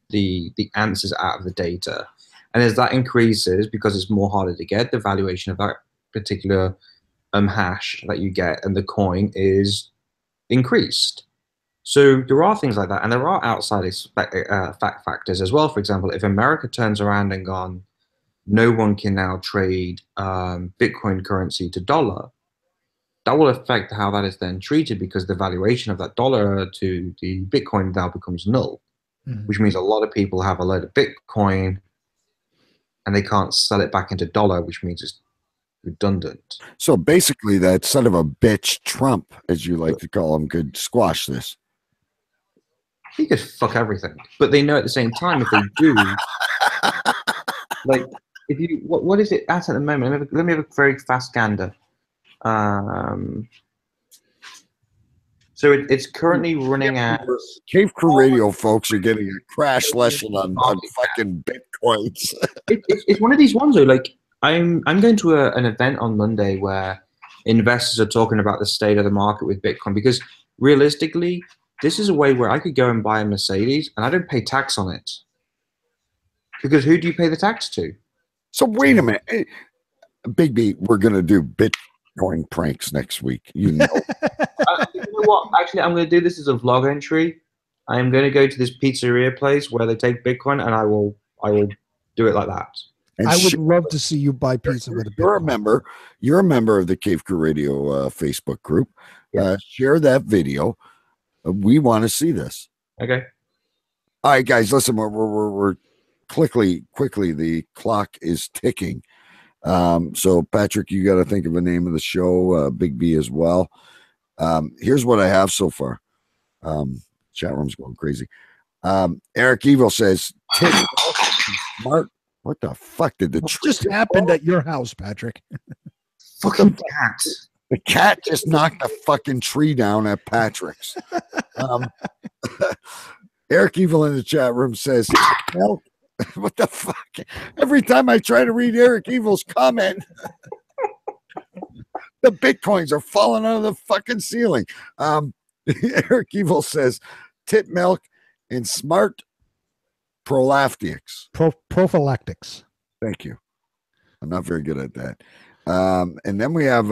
the answers out of the data. And as that increases, because it's more harder to get, the valuation of that particular hash that you get and the coin is increased. So there are things like that, and there are outside fact factors as well. For example, if America turns around and gone, no one can now trade Bitcoin currency to dollar, that will affect how that is then treated, because the valuation of that dollar to the Bitcoin now becomes null, which means a lot of people have a load of Bitcoin and they can't sell it back into dollar, which means it's redundant. So basically, that son of a bitch Trump, as you like to call him, could squash this. He could fuck everything, but they know at the same time if they do, like if you what is it at the moment? Let me have a very fast gander. So it's currently running at Cave Crew Radio folks are getting a crash lesson on fucking bitcoins. It's one of these ones though. Like I'm going to an event on Monday where investors are talking about the state of the market with Bitcoin, because realistically, this is a way where I could go and buy a Mercedes and I don't pay tax on it. Because who do you pay the tax to? So wait a minute, hey, Big B, we're gonna do Bitcoin pranks next week. You know. You know what? Actually, I'm going to do this as a vlog entry. I am going to go to this pizzeria place where they take Bitcoin, and I will do it like that. And I would love to see you buy pizza with a Bitcoin. You're a member of the Cave Crew Radio Facebook group. Share that video. We want to see this. Okay. All right, guys. Listen, we're quickly. The clock is ticking. So Patrick, you got to think of a name of the show. Big B as well. Here's what I have so far. Chat room's going crazy. Eric Evil says, Smart. What the fuck did the tree just happened at your house, Patrick? Fucking cat. The cat just knocked the fucking tree down at Patrick's. Eric Evil in the chat room says, what the fuck? Every time I try to read Eric Evil's comment, the Bitcoins are falling out of the fucking ceiling. Eric Evil says, tit milk and smart prophylactics. Prophylactics. Thank you. I'm not very good at that. And then we have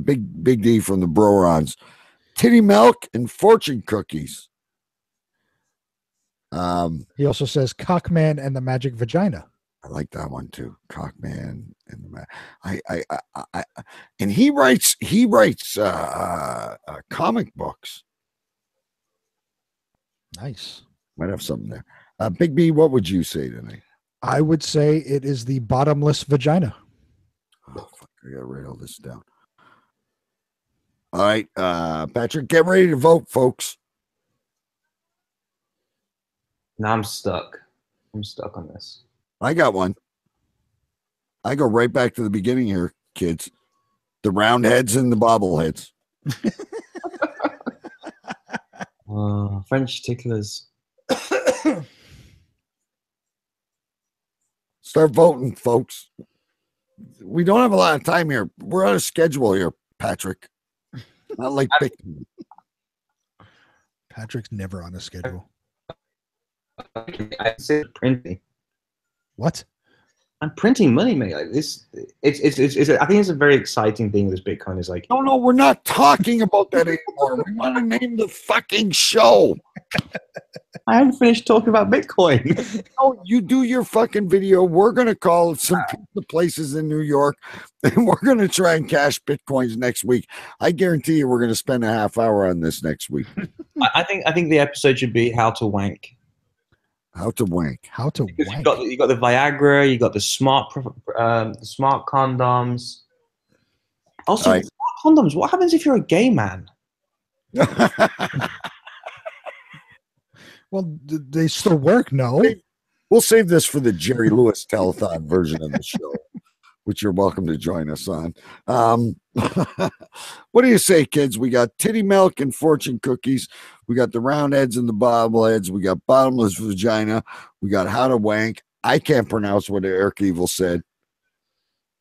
Big D from the Brorons. Titty milk and fortune cookies. He also says Cockman and the magic vagina. I like that one too. Cockman and the and he writes comic books. Nice. Might have something there. Big B, what would you say tonight? I would say it is the bottomless vagina. Oh, fuck, I gotta write all this down. All right, Patrick, get ready to vote, folks. Now I'm stuck. I'm stuck on this. I got one. I go right back to the beginning here, kids. The round heads and the bobbleheads. French ticklers. Start voting, folks. We don't have a lot of time here. We're on a schedule here, Patrick. Not like Patrick's never on a schedule. I said printing. What? I'm printing money, mate. Like this, it's. I think it's a very exciting thing. This Bitcoin is like. No, we're not talking about that anymore. We want to name the fucking show. I haven't finished talking about Bitcoin. Oh, you do your fucking video. We're gonna call some places in New York, and we're gonna try and cash Bitcoins next week. I guarantee you, we're gonna spend a half hour on this next week. I think the episode should be how to wank. How to wank. How to because wank. You got the Viagra. You got the smart condoms. Also, Right. smart condoms. What happens if you're a gay man? Well, they still work, no? We'll save this for the Jerry Lewis telethon version of the show, which you're welcome to join us on. What do you say, kids? We got titty milk and fortune cookies. We got the round heads and the bobbleheads. We got bottomless vagina. We got how to wank. I can't pronounce what Eric Evil said.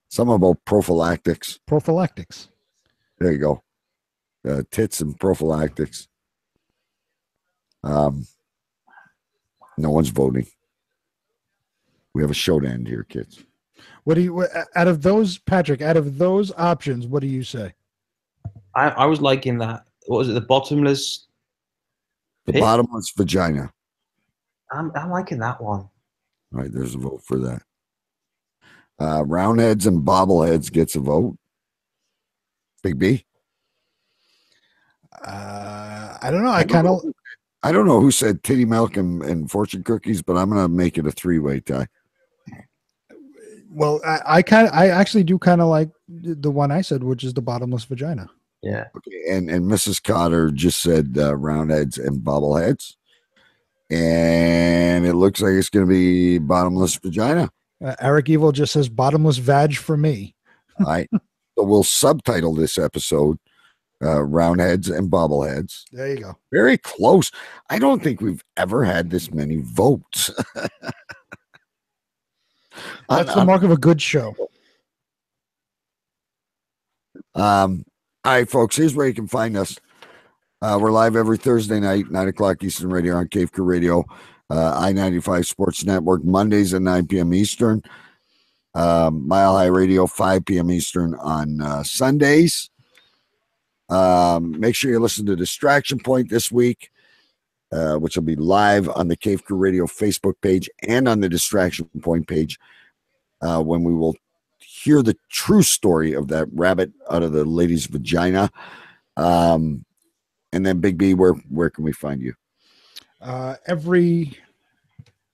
Something about prophylactics. Prophylactics. There you go. Tits and prophylactics. No one's voting. We have a show to end here, kids. What do you, out of those, Patrick, out of those options, what do you say? I was liking that. What was it? The bottomless. The bottomless vagina. I'm liking that one. All right, there's a vote for that. Roundheads and bobbleheads gets a vote. Big B. I don't know. I don't know who said titty milk and fortune cookies, but I'm gonna make it a 3-way tie. Well, I actually do kind of like the one I said, which is the bottomless vagina. Yeah. Okay, and Mrs. Cotter just said round heads and bobbleheads, and it looks like it's going to be bottomless vagina. Eric Evil just says bottomless vag for me. All right, so we'll subtitle this episode "Round Heads and Bobbleheads." There you go. Very close. I don't think we've ever had this many votes. That's the mark of a good show. All right, folks, here's where you can find us. We're live every Thursday night, 9 o'clock Eastern Radio on Cave Crew Radio, I-95 Sports Network, Mondays at 9 p.m. Eastern, Mile High Radio, 5 p.m. Eastern on Sundays. Make sure you listen to Distraction Point this week, which will be live on the Cave Crew Radio Facebook page and on the Distraction Point page, when we will hear the true story of that rabbit out of the lady's vagina. And then Big B, where can we find you? Every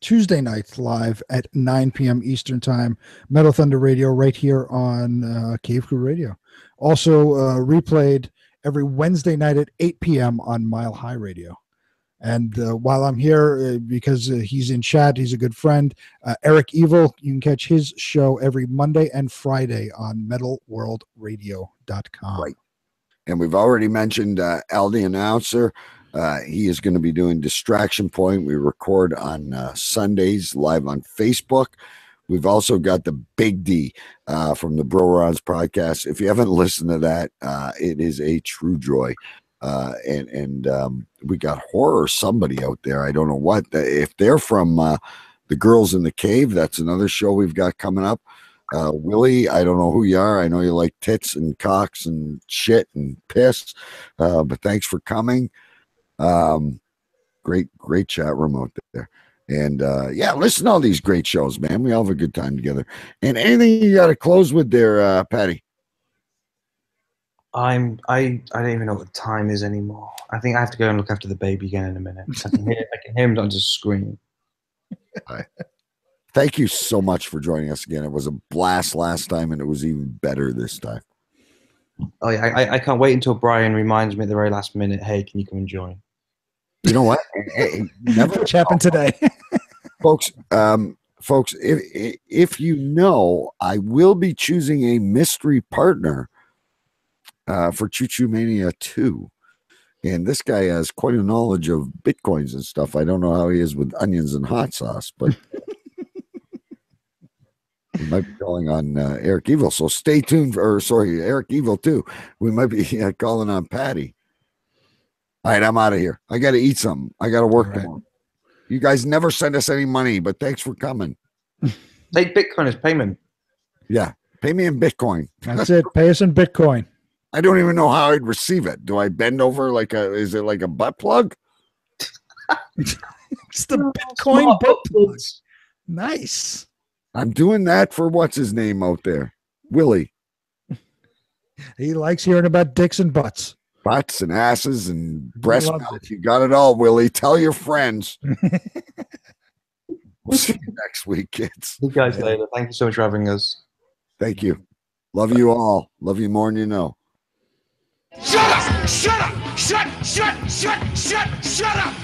Tuesday night live at 9 p.m. Eastern time, Metal Thunder Radio right here on Cave Crew Radio. Also replayed every Wednesday night at 8 p.m. on Mile High Radio. And while I'm here, because he's in chat, he's a good friend, Eric Evil, you can catch his show every Monday and Friday on metalworldradio.com. Right. And we've already mentioned Al the announcer. He is going to be doing Distraction Point. We record on Sundays live on Facebook. We've also got the Big D from the Bro Rons podcast. If you haven't listened to that, it is a true joy. And we got Horror Somebody out there. I don't know what. If they're from the Girls in the Cave, that's another show we've got coming up. Willie, I don't know who you are. I know you like tits and cocks and shit and piss. But thanks for coming. Great chat room out there. And yeah, listen to all these great shows, man. We all have a good time together. And anything you got to close with there, Patty? I don't even know what the time is anymore. I think I have to go and look after the baby again in a minute. I can hear him on just screaming. Right. Thank you so much for joining us again. It was a blast last time, and it was even better this time. Oh yeah, I can't wait until Brian reminds me at the very last minute. Hey, can you come and join? You know what? Never Which happened today, folks. Folks, if you know, I will be choosing a mystery partner for Choo Choo Mania 2. And this guy has quite a knowledge of Bitcoins and stuff. I don't know how he is with onions and hot sauce, but we might be calling on Eric Evil. So stay tuned Eric Evil too. We might be calling on Patty. All right, I'm out of here. I got to eat something. I got to work tomorrow. You guys never send us any money, but thanks for coming. Take Bitcoin as payment. Yeah, pay me in Bitcoin. That's it. Pay us in Bitcoin. I don't even know how I'd receive it. Do I bend over is it like a butt plug? It's the Bitcoin butt plug. Nice. I'm doing that for what's his name out there? Willie. He likes hearing about dicks and butts. Butts and asses and breast milk. You got it all, Willie. Tell your friends. We'll see you next week, kids. See you guys later. Thank you so much for having us. Thank you. Love you all. Love you more than you know. Shut up! Shut up! Shut up! Shut up!